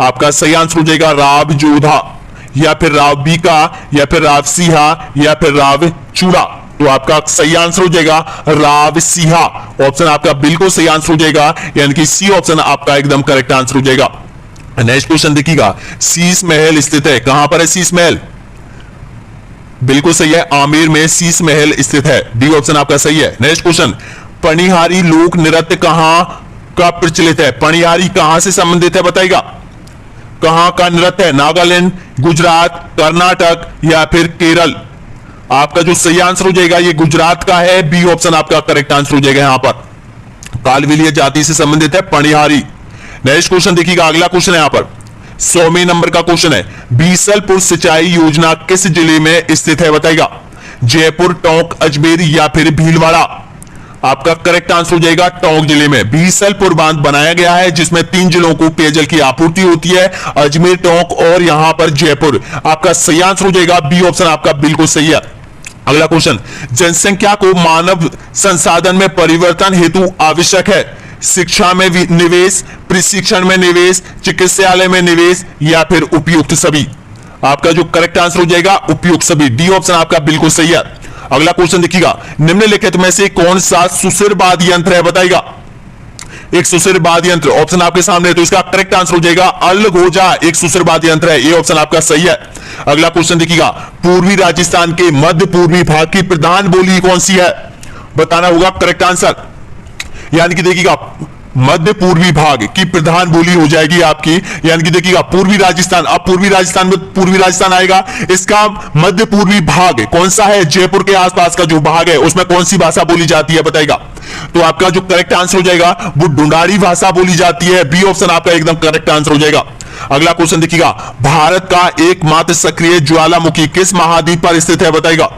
आपका सही आंसर हो जाएगा राव जोधा या फिर राव बीका या फिर राव सिंहा या फिर राव चूड़ा। तो आपका सही आंसर हो जाएगा राव सिंहा। ऑप्शन आपका बिल्कुल सही आंसर हो जाएगा, यानी कि सी ऑप्शन आपका एकदम करेक्ट आंसर हो जाएगा। नेक्स्ट क्वेश्चन देखिएगा, शीश महल स्थित है, कहां पर है शीश महल? बिल्कुल सही है, आमेर में शीश महल स्थित है। डी ऑप्शन आपका सही है। नेक्स्ट क्वेश्चन, पनिहारी लोक नृत्य कहां का प्रचलित है? पनिहारी कहां से संबंधित है? बताइएगा। कहां का नृत्य है? नागालैंड, गुजरात, कर्नाटक या फिर केरल? आपका जो सही आंसर हो जाएगा ये गुजरात का है। बी ऑप्शन आपका करेक्ट आंसर हो जाएगा। यहां पर कालवेलिया जाति से संबंधित है पनिहारी। नेक्स्ट क्वेश्चन देखिएगा, अगला क्वेश्चन है यहां पर 100वें नंबर का क्वेश्चन है, बीसलपुर सिंचाई योजना किस जिले में स्थित है? बताइएगा। जयपुर, टोंक, अजमेर या फिर भीलवाड़ा? आपका करेक्ट आंसर हो जाएगा टोंक जिले में बीसलपुर बांध बनाया गया है, जिसमें 3 जिलों को पेयजल की आपूर्ति होती है, अजमेर, टोंक और यहां पर जयपुर। आपका सही आंसर हो जाएगा बी ऑप्शन आपका बिल्कुल सही है। अगला क्वेश्चन, जनसंख्या को मानव संसाधन में परिवर्तन हेतु आवश्यक है? शिक्षा में निवेश, प्रशिक्षण में निवेश, चिकित्सालय में निवेश या फिर उपयुक्त सभी? आपका जो करेक्ट आंसर हो जाएगा उपयुक्त सभी। डी ऑप्शन आपका बिल्कुल सही है। अगला क्वेश्चन देखिएगा, निम्नलिखित में से कौन सा सुशिर वाद्य यंत्र है? बताइएगा। एक सुशिर वाद्य यंत्र ऑप्शन आपके सामने है, तो इसका करेक्ट आंसर हो जाएगा अलगोजा एक सुशिर वाद्य यंत्र है। ये ऑप्शन आपका सही है। अगला क्वेश्चन देखिएगा, पूर्वी राजस्थान के मध्य पूर्वी भाग की प्रधान बोली कौन सी है? बताना होगा करेक्ट आंसर। यानी कि देखिएगा, मध्य पूर्वी भाग की प्रधान बोली हो जाएगी आपकी, यानी कि देखिएगा पूर्वी राजस्थान। अब पूर्वी राजस्थान में पूर्वी राजस्थान आएगा, इसका मध्य पूर्वी भाग कौन सा है? जयपुर के आसपास का जो भाग है उसमें कौन सी भाषा बोली जाती है? बताएगा। तो आपका जो करेक्ट आंसर हो जाएगा वो ढूंढाड़ी भाषा बोली जाती है। बी ऑप्शन आपका एकदम करेक्ट आंसर हो जाएगा। अगला क्वेश्चन देखिएगा, भारत का एकमात्र सक्रिय ज्वालामुखी किस महाद्वीप पर स्थित है? बताएगा।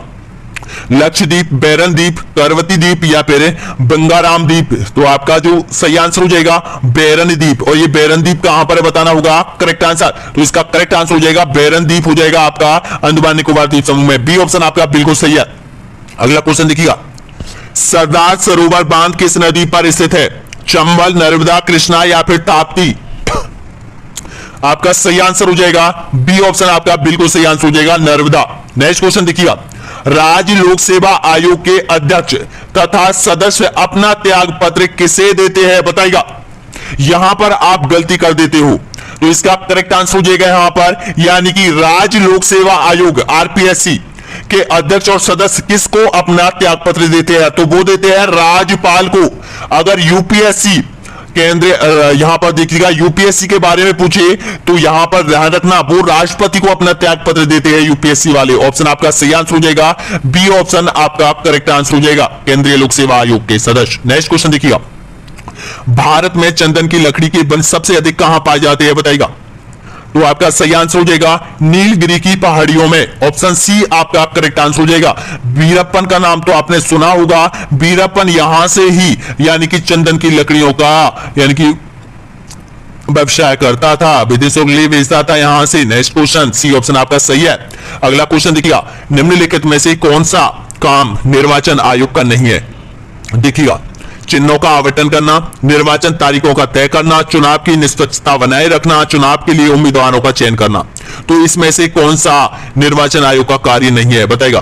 लक्षद्वीप, बैरन द्वीप, करवती द्वीप या फिर बंगाराम द्वीप? तो आपका जो सही आंसर हो जाएगा बैरन द्वीप। और ये बैरन द्वीप कहां पर है बताना होगा करेक्ट आंसर। तो इसका करेक्ट आंसर हो जाएगा बैरन द्वीप हो जाएगा आपका अंडमान निकोबार द्वीप समूह में। बी ऑप्शन आपका बिल्कुल सही है। अगला क्वेश्चन देखिएगा, सरदार सरोवर बांध किस नदी पर स्थित है? चंबल, नर्मदा, कृष्णा या फिर ताप्ती? आपका सही आंसर हो जाएगा बी ऑप्शन आपका बिल्कुल सही आंसर हो जाएगा नर्मदा। नेक्स्ट क्वेश्चन देखिएगा, राज्य लोक सेवा आयोग के अध्यक्ष तथा सदस्य अपना त्याग पत्र किसे देते हैं? बताइएगा। यहां पर आप गलती कर देते हो, तो इसका करेक्ट आंसर हो जाएगा यहां पर, यानी कि राज्य लोक सेवा आयोग आरपीएससी के अध्यक्ष और सदस्य किसको अपना त्याग पत्र देते हैं? तो वो देते हैं राज्यपाल को। अगर यूपीएससी केंद्रीय यहां पर देखिएगा यूपीएससी के बारे में पूछे तो यहां पर ध्यान रखना वो राष्ट्रपति को अपना त्याग पत्र देते हैं यूपीएससी वाले। ऑप्शन आपका सही आंसर हो जाएगा बी ऑप्शन आपका करेक्ट आंसर हो जाएगा केंद्रीय लोक सेवा आयोग के सदस्य। नेक्स्ट क्वेश्चन देखिएगा, भारत में चंदन की लकड़ी के वन सबसे अधिक कहां पाए जाते हैं? बताइएगा। तो आपका सही आंसर हो जाएगा नीलगिरी की पहाड़ियों में। ऑप्शन सी आपका करेक्ट आंसर हो जाएगा। वीरप्पन का नाम तो आपने सुना होगा, वीरप्पन यहां से ही यानी कि चंदन की लकड़ियों का यानी कि व्यवसाय करता था, विदेशों के लिए भेजता था यहां से। नेक्स्ट क्वेश्चन सी ऑप्शन आपका सही है। अगला क्वेश्चन देखिएगा, निम्नलिखित में से कौन सा काम निर्वाचन आयोग का नहीं है? देखिएगा, चिन्हों का आवंटन करना, निर्वाचन तारीखों का तय करना, चुनाव की निष्पक्षता बनाए रखना, चुनाव के लिए उम्मीदवारों का चयन करना। तो इसमें से कौन सा निर्वाचन आयोग का कार्य नहीं है? बताएगा।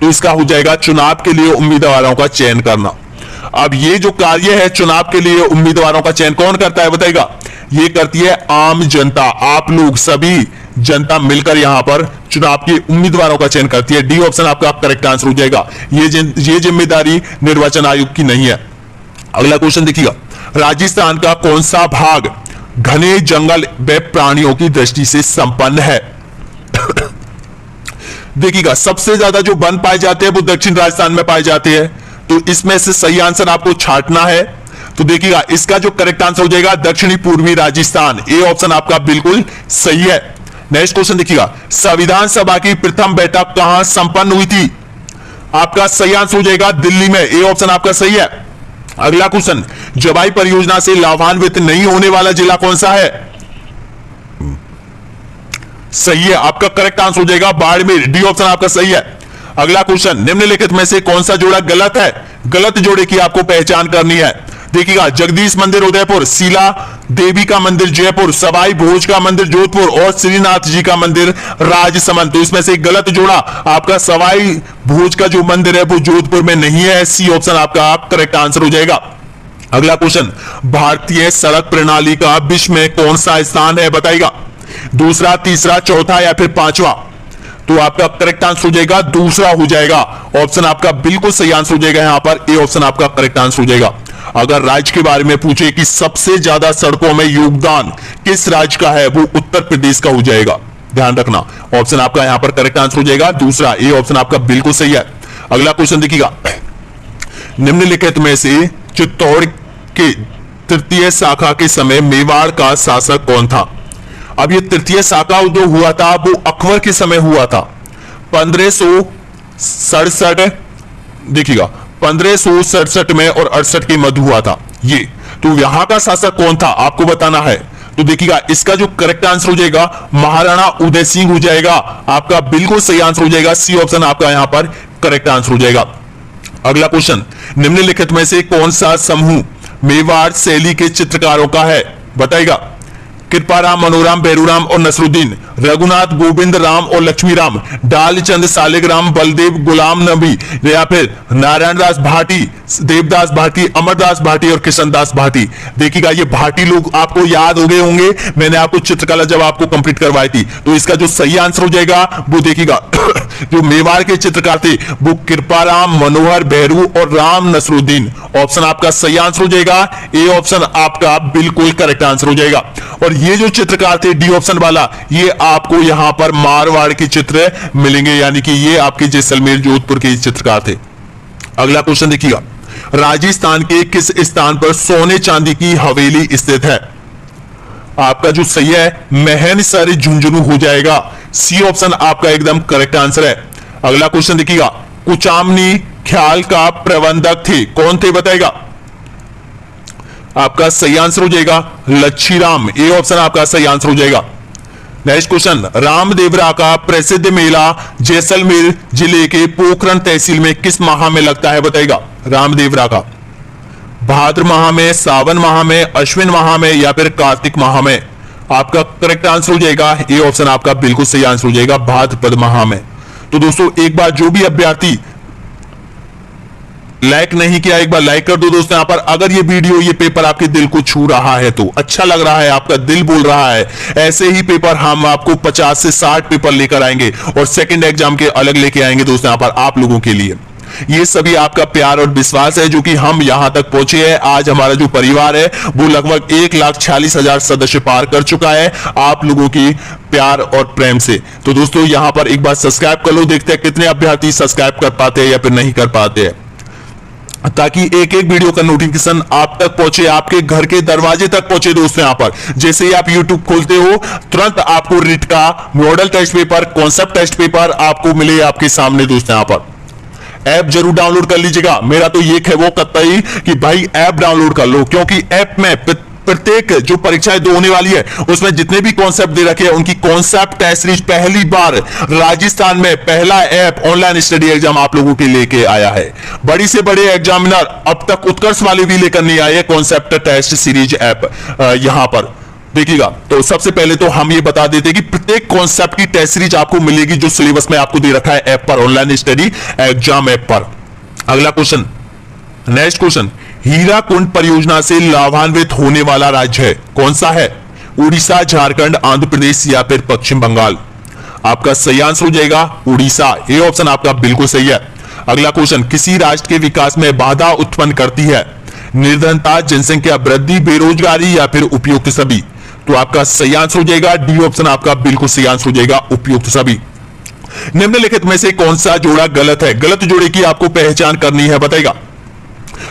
तो इसका हो जाएगा चुनाव के लिए उम्मीदवारों का चयन करना। अब ये जो कार्य है चुनाव के लिए उम्मीदवारों का चयन कौन करता है? बताएगा। ये करती है आम जनता, आप लोग सभी जनता मिलकर यहां पर चुनाव के उम्मीदवारों का चयन करती है। डी ऑप्शन आपका करेक्ट आंसर हो जाएगा। ये जिम्मेदारी निर्वाचन आयोग की नहीं है। अगला क्वेश्चन देखिएगा, राजस्थान का कौन सा भाग घने जंगल व प्राणियों की दृष्टि से संपन्न है? देखिएगा, सबसे ज्यादा जो वन पाए जाते हैं वो दक्षिण राजस्थान में पाए जाते हैं, तो इसमें से सही आंसर आपको छांटना है। तो देखिएगा, इसका जो करेक्ट आंसर हो जाएगा दक्षिणी पूर्वी राजस्थान। ए ऑप्शन आपका बिल्कुल सही है। नेक्स्ट क्वेश्चन देखिएगा, संविधान सभा की प्रथम बैठक कहां संपन्न हुई थी? आपका सही आंसर हो जाएगा दिल्ली में। ए ऑप्शन आपका सही है। अगला क्वेश्चन, जवाई परियोजना से लाभान्वित नहीं होने वाला जिला कौन सा है? सही है, आपका करेक्ट आंसर हो जाएगा बाड़मेर। डी ऑप्शन आपका सही है। अगला क्वेश्चन, निम्नलिखित में से कौन सा जोड़ा गलत है? गलत जोड़े की आपको पहचान करनी है। देखिएगा, जगदीश मंदिर उदयपुर, शीला देवी का मंदिर जयपुर, सवाई भोज का मंदिर जोधपुर और श्रीनाथ जी का मंदिर राजसमंद। तो इसमें से गलत जोड़ा आपका सवाई भोज का जो मंदिर है वो जोधपुर में नहीं है। सी ऑप्शन आपका करेक्ट आंसर हो जाएगा। अगला क्वेश्चन, भारतीय सड़क प्रणाली का विश्व में कौन सा स्थान है? बताइएगा, दूसरा, तीसरा, चौथा या फिर पांचवा? तो आपका करेक्ट आंसर हो जाएगा दूसरा हो जाएगा। ऑप्शन आपका बिल्कुल सही आंसर हो जाएगा। यहां पर ए ऑप्शन आपका करेक्ट आंसर हो जाएगा। अगर राज्य के बारे में पूछे कि सबसे ज्यादा सड़कों में योगदान किस राज्य का है, वो उत्तर प्रदेश का हो जाएगा। ध्यान रखना, ऑप्शन आपका यहां पर करेक्ट आंसर हो जाएगा दूसरा। ए ऑप्शन आपका बिल्कुल सही है। अगला क्वेश्चन देखिएगा, निम्नलिखित में से चित्तौड़ के तृतीय शाखा के समय मेवाड़ का शासक कौन था? अब ये तृतीय शाखा जो हुआ था वो अकबर के समय हुआ था, 1567। देखिएगा, 1567 में और 68 के मध्य हुआ था ये। तो यहां का शासक कौन था आपको बताना है। तो देखिएगा, इसका जो करेक्ट आंसर हो जाएगा महाराणा उदय सिंह हो जाएगा। आपका बिल्कुल सही आंसर हो जाएगा। सी ऑप्शन आपका यहां पर करेक्ट आंसर हो जाएगा। अगला क्वेश्चन, निम्नलिखित में से कौन सा समूह मेवाड़ शैली के चित्रकारों का है? बताइएगा, कृपाराम, मनोराम, बेरूराम और नसरुद्दीन, रघुनाथ, गोविंद राम और लक्ष्मी राम, डालचंद, सालिग्राम, बलदेव, गुलाम नबी या फिर नारायण दास भाटी, देवदास भाटी, अमरदास भाटी और कृष्णदास भाटी। देखिएगा, ये भाटी लोग आपको याद हो गए होंगे, मैंने आपको चित्रकला जब आपको कंप्लीट करवाई थी। तो इसका जो सही आंसर हो जाएगा वो देखिएगा जो मेवाड़ के चित्रकार थे वो कृपाराम, मनोहर, बेहरू और राम नसरुद्दीन। ऑप्शन आपका सही आंसर हो जाएगा। ए ऑप्शन आपका बिल्कुल करेक्ट आंसर हो जाएगा। और ये जो चित्रकार थे डी ऑप्शन वाला, ये आपको यहां पर मारवाड़ के चित्र मिलेंगे, यानी कि ये आपके जैसलमेर जोधपुर के चित्रकार थे। अगला क्वेश्चन देखिएगा, राजस्थान के किस स्थान पर सोने चांदी की हवेली स्थित है? आपका जो सही है महनसर झुंझुनू हो जाएगा। सी ऑप्शन आपका एकदम करेक्ट आंसर है। अगला क्वेश्चन देखिएगा, कुचामनी ख्याल का प्रबंधक थे कौन थे? बताएगा, आपका सही आंसर हो जाएगा लच्छीराम। ए ऑप्शन आपका सही आंसर हो जाएगा। नेक्स्ट क्वेश्चन, रामदेवरा का प्रसिद्ध मेला जैसलमेर जिले के पोखरण तहसील में किस माह में लगता है? बताएगा, रामदेवरा का भाद्र माह में, सावन माह में, अश्विन माह में या फिर कार्तिक माह में? आपका करेक्ट आंसर हो जाएगा ए ऑप्शन आपका बिल्कुल सही आंसर हो जाएगा भाद्रपद माह में। तो दोस्तों, एक बार जो भी अभ्यर्थी लाइक नहीं किया एक बार लाइक कर दो दोस्तों। यहां पर अगर ये वीडियो ये पेपर आपके दिल को छू रहा है, तो अच्छा लग रहा है, आपका दिल बोल रहा है, ऐसे ही पेपर हम आपको 50 से 60 पेपर लेकर आएंगे और सेकंड एग्जाम के अलग लेके आएंगे दोस्तों यहां पर आप लोगों के लिए। ये सभी आपका प्यार और विश्वास है जो कि हम यहां तक पहुंचे हैं। आज हमारा जो परिवार है वो लगभग 1,46,000 सदस्य पार कर चुका है आप लोगों की प्यार और प्रेम से। तो दोस्तों, यहां पर एक बार सब्सक्राइब कर लो, देखते हैं कितने अभ्यर्थी सब्सक्राइब कर पाते हैं या फिर नहीं कर पाते हैं, ताकि एक एक वीडियो का नोटिफिकेशन आप तक पहुंचे, आपके घर के दरवाजे तक पहुंचे। दोस्तों, यहां पर जैसे ही आप YouTube खोलते हो तुरंत आपको रिट का model test paper, concept test paper आपको मिले आपके सामने। दोस्तों, यहां पर ऐप जरूर डाउनलोड कर लीजिएगा। मेरा तो ये है वो कतई कि भाई ऐप डाउनलोड कर लो, क्योंकि ऐप में प्रत्येक जो परीक्षाएं दो होने वाली है उसमें जितने भी कॉन्सेप्ट दे रखे हैं उनकी कॉन्सेप्ट टेस्ट सीरीज पहली बार राजस्थान में पहला ऐप ऑनलाइन स्टडी एग्जाम आप लोगों के लेके आया है। बड़ी से बड़े एग्जामिनर अब तक उत्कर्ष वाले भी लेकर नहीं आए कॉन्सेप्ट टेस्ट सीरीज ऐप यहां पर देखिएगा। तो सबसे पहले तो हम ये बता देते हैं कि प्रत्येक कॉन्सेप्ट की टेस्ट सीरीज आपको मिलेगी जो सिलेबस में आपको दे रखा है ऐप पर, ऑनलाइन स्टडी एग्जाम ऐप पर। अगला क्वेश्चन, नेक्स्ट क्वेश्चन, हीराकुंड परियोजना से लाभान्वित होने वाला राज्य है कौन सा है? उड़ीसा, झारखंड, आंध्र प्रदेश या फिर पश्चिम बंगाल? आपका सही आंसर हो जाएगा उड़ीसा। ए ऑप्शन आपका बिल्कुल सही है। अगला क्वेश्चन, किसी राष्ट्र के विकास में बाधा उत्पन्न करती है? निर्धनता, जनसंख्या वृद्धि, बेरोजगारी या फिर उपयुक्त सभी? तो आपका सही आंसर हो जाएगा डी ऑप्शन आपका बिल्कुल सही आंसर हो जाएगा, उपयुक्त सभी। निम्नलिखित में से कौन सा जोड़ा गलत है? गलत जोड़े की आपको पहचान करनी है, बताएगा।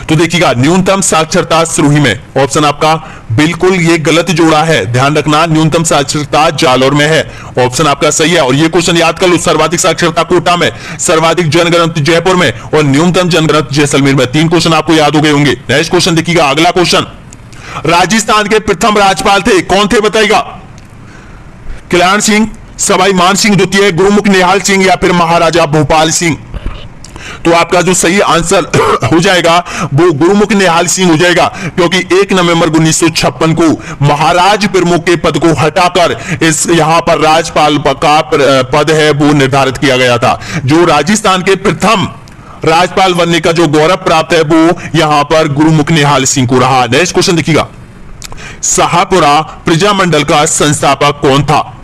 तो देखिएगा, न्यूनतम साक्षरता सिरोही में, ऑप्शन आपका बिल्कुल ये गलत जोड़ा है। ध्यान रखना, न्यूनतम साक्षरता जालौर में है, ऑप्शन आपका सही है। और ये क्वेश्चन याद कर लो, सर्वाधिक साक्षरता कोटा में, सर्वाधिक जनगणना जयपुर में और न्यूनतम जनगणना जैसलमेर में। 3 क्वेश्चन आपको याद हो गए होंगे। नेक्स्ट क्वेश्चन देखिएगा, अगला क्वेश्चन, राजस्थान के प्रथम राज्यपाल थे, कौन थे बताइएगा? कल्याण सिंह, सवाई मान सिंह द्वितीय, गुरुमुख निहाल सिंह या फिर महाराजा भोपाल सिंह? तो आपका जो सही आंसर हो जाएगा वो गुरुमुख निहाल सिंह हो जाएगा, क्योंकि 1 नवंबर 1956 को महाराज प्रमुख के पद को हटाकर इस यहां पर राज्यपाल का पद है वो निर्धारित किया गया था। जो राजस्थान के प्रथम राज्यपाल बनने का जो गौरव प्राप्त है वो यहां पर गुरुमुख निहाल सिंह को रहा। नेक्स्ट क्वेश्चन देखिएगा, शाहपुरा प्रजामंडल का संस्थापक कौन था?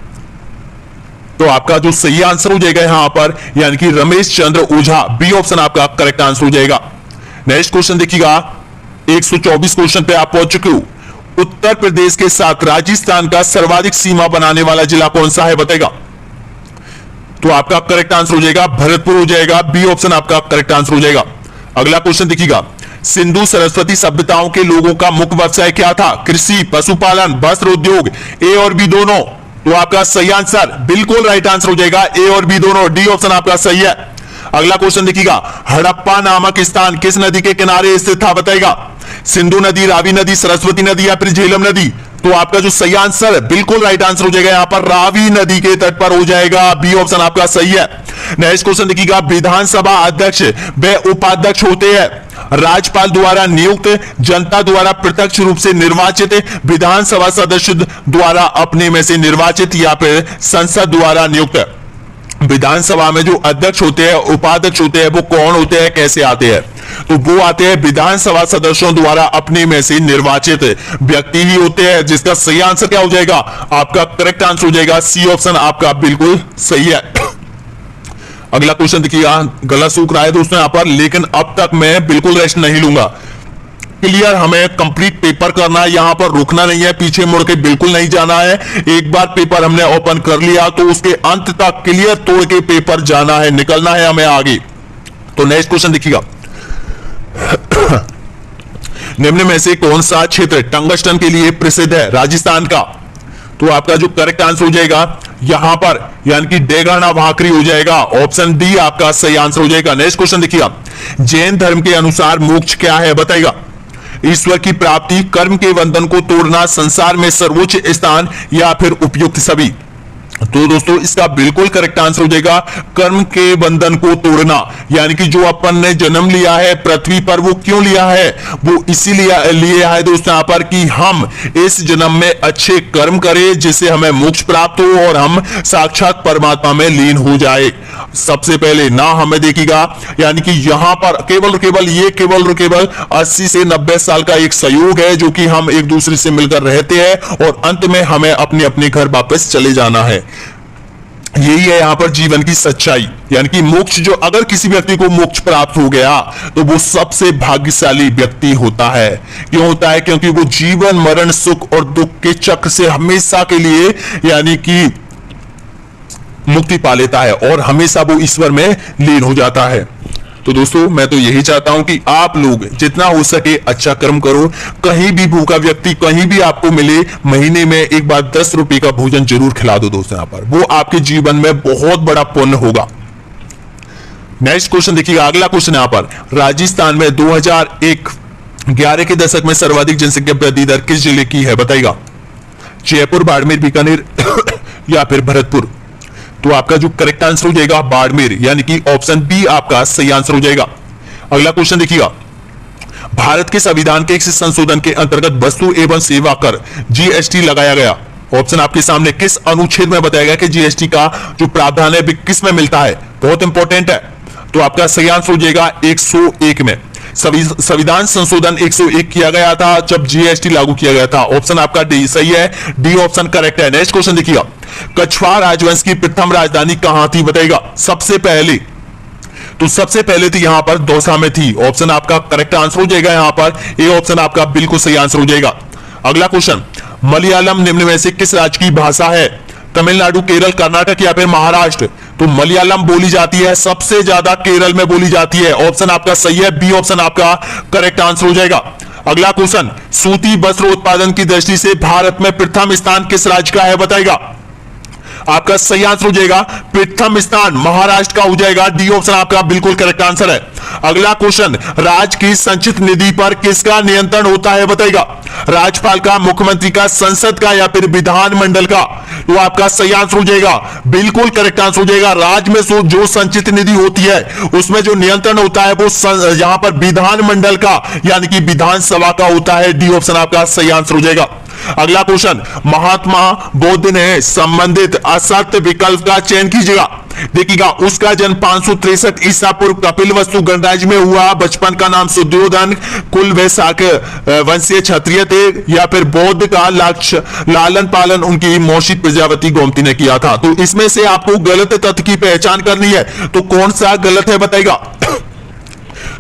तो आपका जो सही आंसर हो जाएगा यहां पर यानी कि रमेश चंद्र ओझा, बी ऑप्शन आपका करेक्ट आंसर हो जाएगा। नेक्स्ट क्वेश्चन देखिएगा, 124 क्वेश्चन पे आप पहुंच चुके हो। उत्तर प्रदेश के साथ राजस्थान का सर्वाधिक सीमा बनाने वाला जिला कौन सा है बताएगा? तो आपका करेक्ट आंसर हो जाएगा भरतपुर हो जाएगा, बी ऑप्शन आपका करेक्ट आंसर हो जाएगा। अगला क्वेश्चन देखिएगा, सिंधु सरस्वती सभ्यताओं के लोगों का मुख्य व्यवसाय क्या था? कृषि, पशुपालन, वस्त्र उद्योग, ए और बी दोनों? तो आपका सही आंसर बिल्कुल राइट आंसर हो जाएगा ए और बी दोनों, डी ऑप्शन आपका सही है। अगला क्वेश्चन देखिएगा, हड़प्पा नामक स्थान किस नदी के किनारे स्थित था बताएगा? सिंधु नदी, रावी नदी, सरस्वती नदी या फिर झेलम नदी? तो आपका जो सही आंसर बिल्कुल राइट आंसर हो जाएगा यहां पर रावी नदी के तट पर हो जाएगा, बी ऑप्शन आपका सही है। नेक्स्ट क्वेश्चन देखिएगा, विधानसभा अध्यक्ष व उपाध्यक्ष होते हैं राज्यपाल द्वारा नियुक्त, जनता द्वारा प्रत्यक्ष रूप से निर्वाचित, विधानसभा सदस्य द्वारा अपने में से निर्वाचित या फिर संसद द्वारा नियुक्त? विधानसभा में जो अध्यक्ष होते हैं, उपाध्यक्ष होते हैं, वो कौन होते हैं, कैसे आते हैं? तो वो आते हैं विधानसभा सदस्यों द्वारा अपने में से निर्वाचित व्यक्ति ही होते हैं, जिसका सही आंसर क्या हो जाएगा? आपका करेक्ट आंसर हो जाएगा सी ऑप्शन आपका बिल्कुल सही है। अगला क्वेश्चन देखिएगा, गला सूख रहा है दोस्तों यहां पर, लेकिन अब तक मैं बिल्कुल रेस्ट नहीं लूंगा। क्लियर, हमें कंप्लीट पेपर करना है, यहां पर रुकना नहीं है, पीछे मुड़ के बिल्कुल नहीं जाना है। एक बार पेपर हमने ओपन कर लिया तो उसके अंत तक क्लियर तोड़ के पेपर जाना है, निकलना है हमें आगे। तो नेक्स्ट क्वेश्चन देखिएगा, निम्न में से कौन सा क्षेत्र टंगस्टन के लिए प्रसिद्ध है? राजस्थान का? तो आपका जो करेक्ट आंसर हो जाएगा यहां पर यानी कि डेगाना भाकरी हो जाएगा, ऑप्शन डी आपका सही आंसर हो जाएगा। नेक्स्ट क्वेश्चन देखिएगा, जैन धर्म के अनुसार मोक्ष क्या है बताएगा? ईश्वर की प्राप्ति, कर्म के बंधन को तोड़ना, संसार में सर्वोच्च स्थान या फिर उपयुक्त सभी? तो दोस्तों इसका बिल्कुल करेक्ट आंसर हो जाएगा कर्म के बंधन को तोड़ना, यानी कि जो अपन ने जन्म लिया है पृथ्वी पर वो क्यों लिया है? वो इसीलिए लिया है दोस्तों यहाँ पर कि हम इस जन्म में अच्छे कर्म करें जिससे हमें मोक्ष प्राप्त हो और हम साक्षात परमात्मा में लीन हो जाए। सबसे पहले ना हमें देखिएगा यानी कि यहां पर केवल 80 से 90 साल का एक सहयोग है जो कि हम एक दूसरे से मिलकर रहते हैं और अंत में हमें अपने अपने घर वापस चले जाना है। यही है यहां पर जीवन की सच्चाई, यानी कि मोक्ष, जो अगर किसी व्यक्ति को मोक्ष प्राप्त हो गया तो वो सबसे भाग्यशाली व्यक्ति होता है। क्यों होता है? क्योंकि वो जीवन मरण सुख और दुख के चक्र से हमेशा के लिए यानी कि मुक्ति पा लेता है और हमेशा वो ईश्वर में लीन हो जाता है। तो दोस्तों मैं तो यही चाहता हूं कि आप लोग जितना हो सके अच्छा कर्म करो। कहीं भी भूखा व्यक्ति कहीं भी आपको मिले, महीने में एक बार 10 रुपए का भोजन जरूर खिला दो दोस्तों, यहां पर वो आपके जीवन में बहुत बड़ा पुण्य होगा। नेक्स्ट क्वेश्चन देखिएगा, अगला क्वेश्चन यहां पर, राजस्थान में 2011 के दशक में सर्वाधिक जनसंख्या वृद्धि दर किस जिले की है बताइएगा? जयपुर, बाड़मेर, बीकानेर या फिर भरतपुर? तो आपका जो करेक्ट आंसर हो जाएगा बाड़मेर, यानी कि ऑप्शन बी आपका सही आंसर हो जाएगा। अगला क्वेश्चन देखिएगा, भारत के संविधान के किस संशोधन के अंतर्गत वस्तु एवं सेवा कर जीएसटी लगाया गया? ऑप्शन आपके सामने, किस अनुच्छेद में बताया गया कि जीएसटी का जो प्रावधान है किस में मिलता है? बहुत इंपॉर्टेंट है। तो आपका सही आंसर हो जाएगा 101 में। संविधान संशोधन 101 किया गया था जब जीएसटी लागू किया गया था। ऑप्शन आपका डी सही है, डी ऑप्शन करेक्ट है। नेक्स्ट क्वेश्चन देखिएगा, कछवाड़ राजवंश की प्रथम राजधानी कहां थी बताइएगा। सबसे पहले थी यहां पर दौसा में थी। ऑप्शन आपका करेक्ट आंसर हो जाएगा यहां पर, ए ऑप्शन आपका बिल्कुल सही आंसर हो जाएगा। अगला क्वेश्चन, मलयालम निम्न में से किस राज्य की भाषा है। तमिलनाडु, केरल, कर्नाटक या फिर महाराष्ट्र। तो मलयालम बोली जाती है सबसे ज्यादा केरल में बोली जाती है। ऑप्शन आपका सही है, बी ऑप्शन आपका करेक्ट आंसर हो जाएगा। अगला क्वेश्चन, सूती वस्त्र उत्पादन की दृष्टि से भारत में प्रथम स्थान किस राज्य का है बताएगा। आपका सही आंसर हो जाएगा प्रथम स्थान महाराष्ट्र का हो जाएगा, डी ऑप्शन आपका बिल्कुल करेक्ट आंसर है। अगला क्वेश्चन, राज्य की संचित निधि पर किसका नियंत्रण होता है बताएगा। राज्यपाल का, मुख्यमंत्री का, संसद का या फिर विधानमंडल का। तो आपका सही आंसर हो जाएगा बिल्कुल करेक्ट आंसर हो जाएगा। राज्य में जो संचित निधि होती है उसमें जो नियंत्रण होता है वो यहां पर विधानमंडल का यानी कि विधानसभा का होता है, डी ऑप्शन आपका सही आंसर हो जाएगा। अगला क्वेश्चन, महात्मा बुद्ध ने संबंधित असत्य विकल्प का चयन कीजिएगा। देखिएगा, उसका जन्म 563 ईसा पूर्व कपिलवस्तु गणराज्य में हुआ। बचपन का नाम सुद्योधन, कुल वैशाख वंशीय क्षत्रिय थे, या फिर बौद्ध का लक्ष्य लालन पालन उनकी मौसी प्रजापति गोमती ने किया था। तो इसमें से आपको गलत तथ्य की पहचान करनी है, तो कौन सा गलत है बताएगा।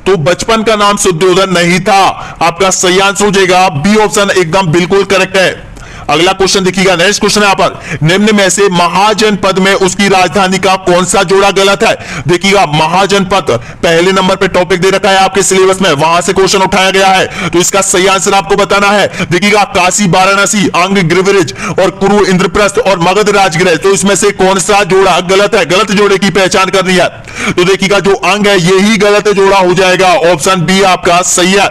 तो बचपन का नाम सुद्योधन नहीं था, आपका सही आंसर हो जाएगा बी ऑप्शन एकदम बिल्कुल करेक्ट है। अगला क्वेश्चन देखिएगा, नेक्स्ट क्वेश्चन है यहाँ पर, निम्न में से महाजनपद में उसकी राजधानी का कौन सा जोड़ा गलत है। देखिएगा, महाजनपद पहले नंबर पे टॉपिक दे रखा है आपके सिलेबस में, वहां से क्वेश्चन उठाया गया है, तो इसका सही आंसर आपको बताना है। देखिएगा, काशी वाराणसी, अंग गिरिव्रज और कुरु इंद्रप्रस्थ और मगध राजगृह, तो इसमें से कौन सा जोड़ा गलत है, गलत जोड़े की पहचान करनी है। तो देखिएगा, जो अंग है यही गलत जोड़ा हो जाएगा, ऑप्शन बी आपका सही है।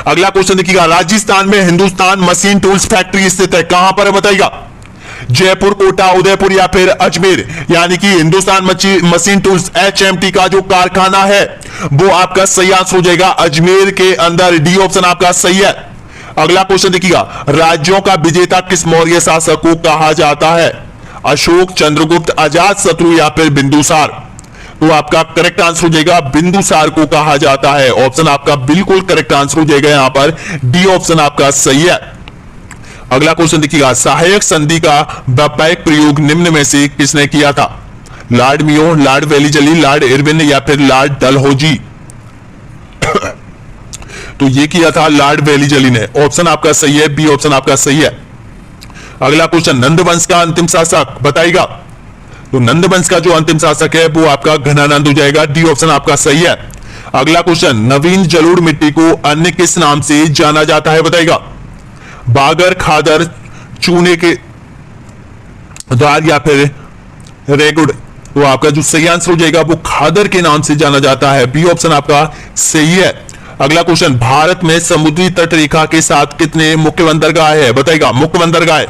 अगला क्वेश्चन देखिएगा, राजस्थान में हिंदुस्तान मशीन टूल्स फैक्ट्री स्थित है, कहां पर है बताइएगा। जयपुर, कोटा, उदयपुर या फिर अजमेर। यानी कि हिंदुस्तान मशीन टूल्स HMT का जो कारखाना है वो आपका सही आंसर हो जाएगा अजमेर के अंदर, डी ऑप्शन आपका सही है। अगला क्वेश्चन देखिएगा, राज्यों का विजेता किस मौर्य शासक को कहा जाता है। अशोक, चंद्रगुप्त, अजातशत्रु या फिर बिंदुसार। तो आपका करेक्ट आंसर हो जाएगा बिंदुसार को कहा जाता है, ऑप्शन आपका बिल्कुल करेक्ट आंसर हो जाएगा यहां पर, डी ऑप्शन आपका सही है। अगला क्वेश्चन देखिएगा, सहायक संधि का व्यापक प्रयोग निम्न में से किसने किया था। लॉर्ड मियो, लॉर्ड वेलीजली, लॉर्ड इरविन या फिर लॉर्ड डलहौजी। तो ये किया था लॉर्ड वेलीजली ने, ऑप्शन आपका सही है, बी ऑप्शन आपका सही है। अगला क्वेश्चन, नंदवंश का अंतिम शासक बताइएगा। तो नंदवंश का जो अंतिम शासक है वो आपका घनानंद हो जाएगा, डी ऑप्शन आपका सही है। अगला क्वेश्चन, नवीन जलोढ़ मिट्टी को अन्य किस नाम से जाना जाता है बताइएगा। बागर, खादर, चूने के द्वार या फिर रेगुड़। तो आपका जो सही आंसर हो जाएगा वो खादर के नाम से जाना जाता है, बी ऑप्शन आपका सही है। अगला क्वेश्चन, भारत में समुद्री तट रेखा के साथ कितने मुख्य बंदरगाह है बताइएगा। मुख्य बंदरगाह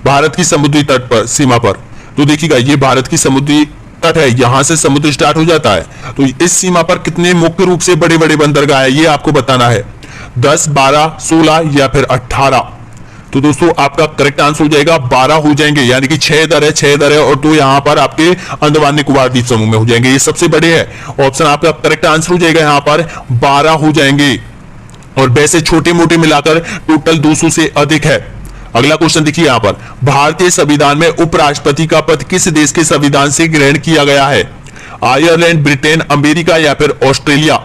भारत की समुद्री तट पर सीमा पर, तो देखिएगा ये भारत की समुद्री तट है, यहां से समुद्र स्टार्ट हो जाता है, तो इस सीमा पर कितने मुख्य रूप से बड़े बड़े बंदरगाह है ये आपको बताना है, 10, 12, 16 या फिर 18। तो दोस्तों आपका करेक्ट आंसर हो जाएगा 12 हो जाएंगे, यानी कि 6 इधर है और 2 यहां पर आपके अंडमान निकोबार द्वीप समूह में हो जाएंगे, ये सबसे बड़े है। ऑप्शन आपका करेक्ट आंसर हो जाएगा यहां पर 12 हो जाएंगे, और वैसे छोटे मोटे मिलाकर टोटल 200 से अधिक है। अगला क्वेश्चन देखिए यहां पर, भारतीय संविधान में उपराष्ट्रपति का पद किस देश के संविधान से ग्रहण किया गया है। आयरलैंड, ब्रिटेन, अमेरिका या फिर ऑस्ट्रेलिया।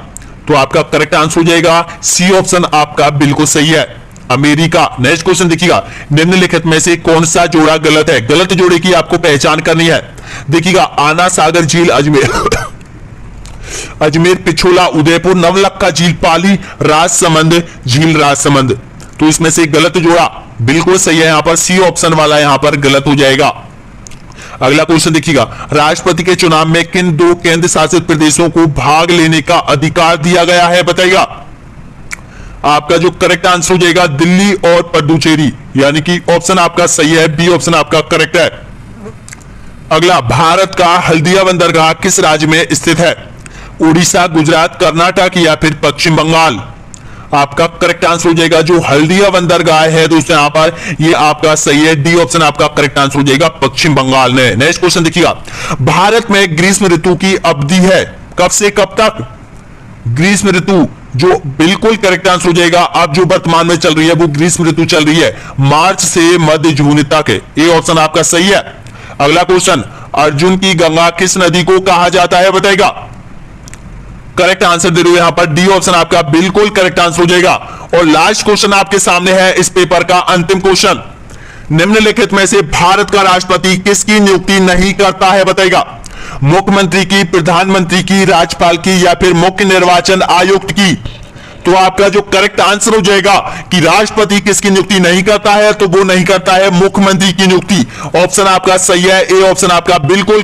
तो आपका करेक्ट आंसर हो जाएगा सी ऑप्शन आपका बिल्कुल सही है, अमेरिका। नेक्स्ट क्वेश्चन देखिएगा, निम्नलिखित में से कौन सा जोड़ा गलत है। गलत जोड़े की आपको पहचान करनी है। देखिएगा, आना सागर झील अजमेर अजमेर, पिछोला, उदयपुर, नवलखा झील, पाली, राजसमंद झील, राजसमंद। तो इसमें से गलत जोड़ा बिल्कुल सही है, यहां पर सी ऑप्शन वाला यहां पर गलत हो जाएगा। अगला क्वेश्चन देखिएगा, राष्ट्रपति के चुनाव में किन 2 केंद्र शासित प्रदेशों को भाग लेने का अधिकार दिया गया है बताइएगा। आपका जो करेक्ट आंसर हो जाएगा दिल्ली और पुडुचेरी, यानी कि ऑप्शन आपका सही है, बी ऑप्शन आपका करेक्ट है। अगला, भारत का हल्दिया बंदरगाह किस राज्य में स्थित है। उड़ीसा, गुजरात, कर्नाटक या फिर पश्चिम बंगाल। आपका करेक्ट आंसर हो जाएगा जो हल्दिया बंदरगाह है दोस्तों यहां पर, ये आपका सही है, डी ऑप्शन आपका करेक्ट आंसर हो जाएगा पश्चिम बंगाल में। नेक्स्ट क्वेश्चन देखिएगा, भारत में ग्रीष्म ऋतु की अवधि है कब से कब तक। ग्रीष्म ऋतु जो बिल्कुल करेक्ट आंसर हो जाएगा। अब जो वर्तमान में चल रही है वो ग्रीष्म ऋतु चल रही है मार्च से मध्य जून तक। ये ऑप्शन आपका सही है। अगला क्वेश्चन, अर्जुन की गंगा किस नदी को कहा जाता है बताएगा। करेक्ट आंसर दे रहे हो यहां पर डी ऑप्शन आपका बिल्कुल करेक्ट आंसर हो जाएगा। और लास्ट क्वेश्चन आपके सामने है इस पेपर का अंतिम क्वेश्चन, निम्नलिखित में से भारत का राष्ट्रपति किसकी नियुक्ति नहीं करता है बताएगा। मुख्यमंत्री की, प्रधानमंत्री की, राज्यपाल की या फिर मुख्य निर्वाचन आयुक्त की। तो आपका जो करेक्ट आंसर हो जाएगा कि राष्ट्रपति किसकी नियुक्ति नहीं करता है, तो वो नहीं करता है मुख्यमंत्री की नियुक्ति। ऑप्शन आपका सही है, ए ऑप्शन आपका बिल्कुल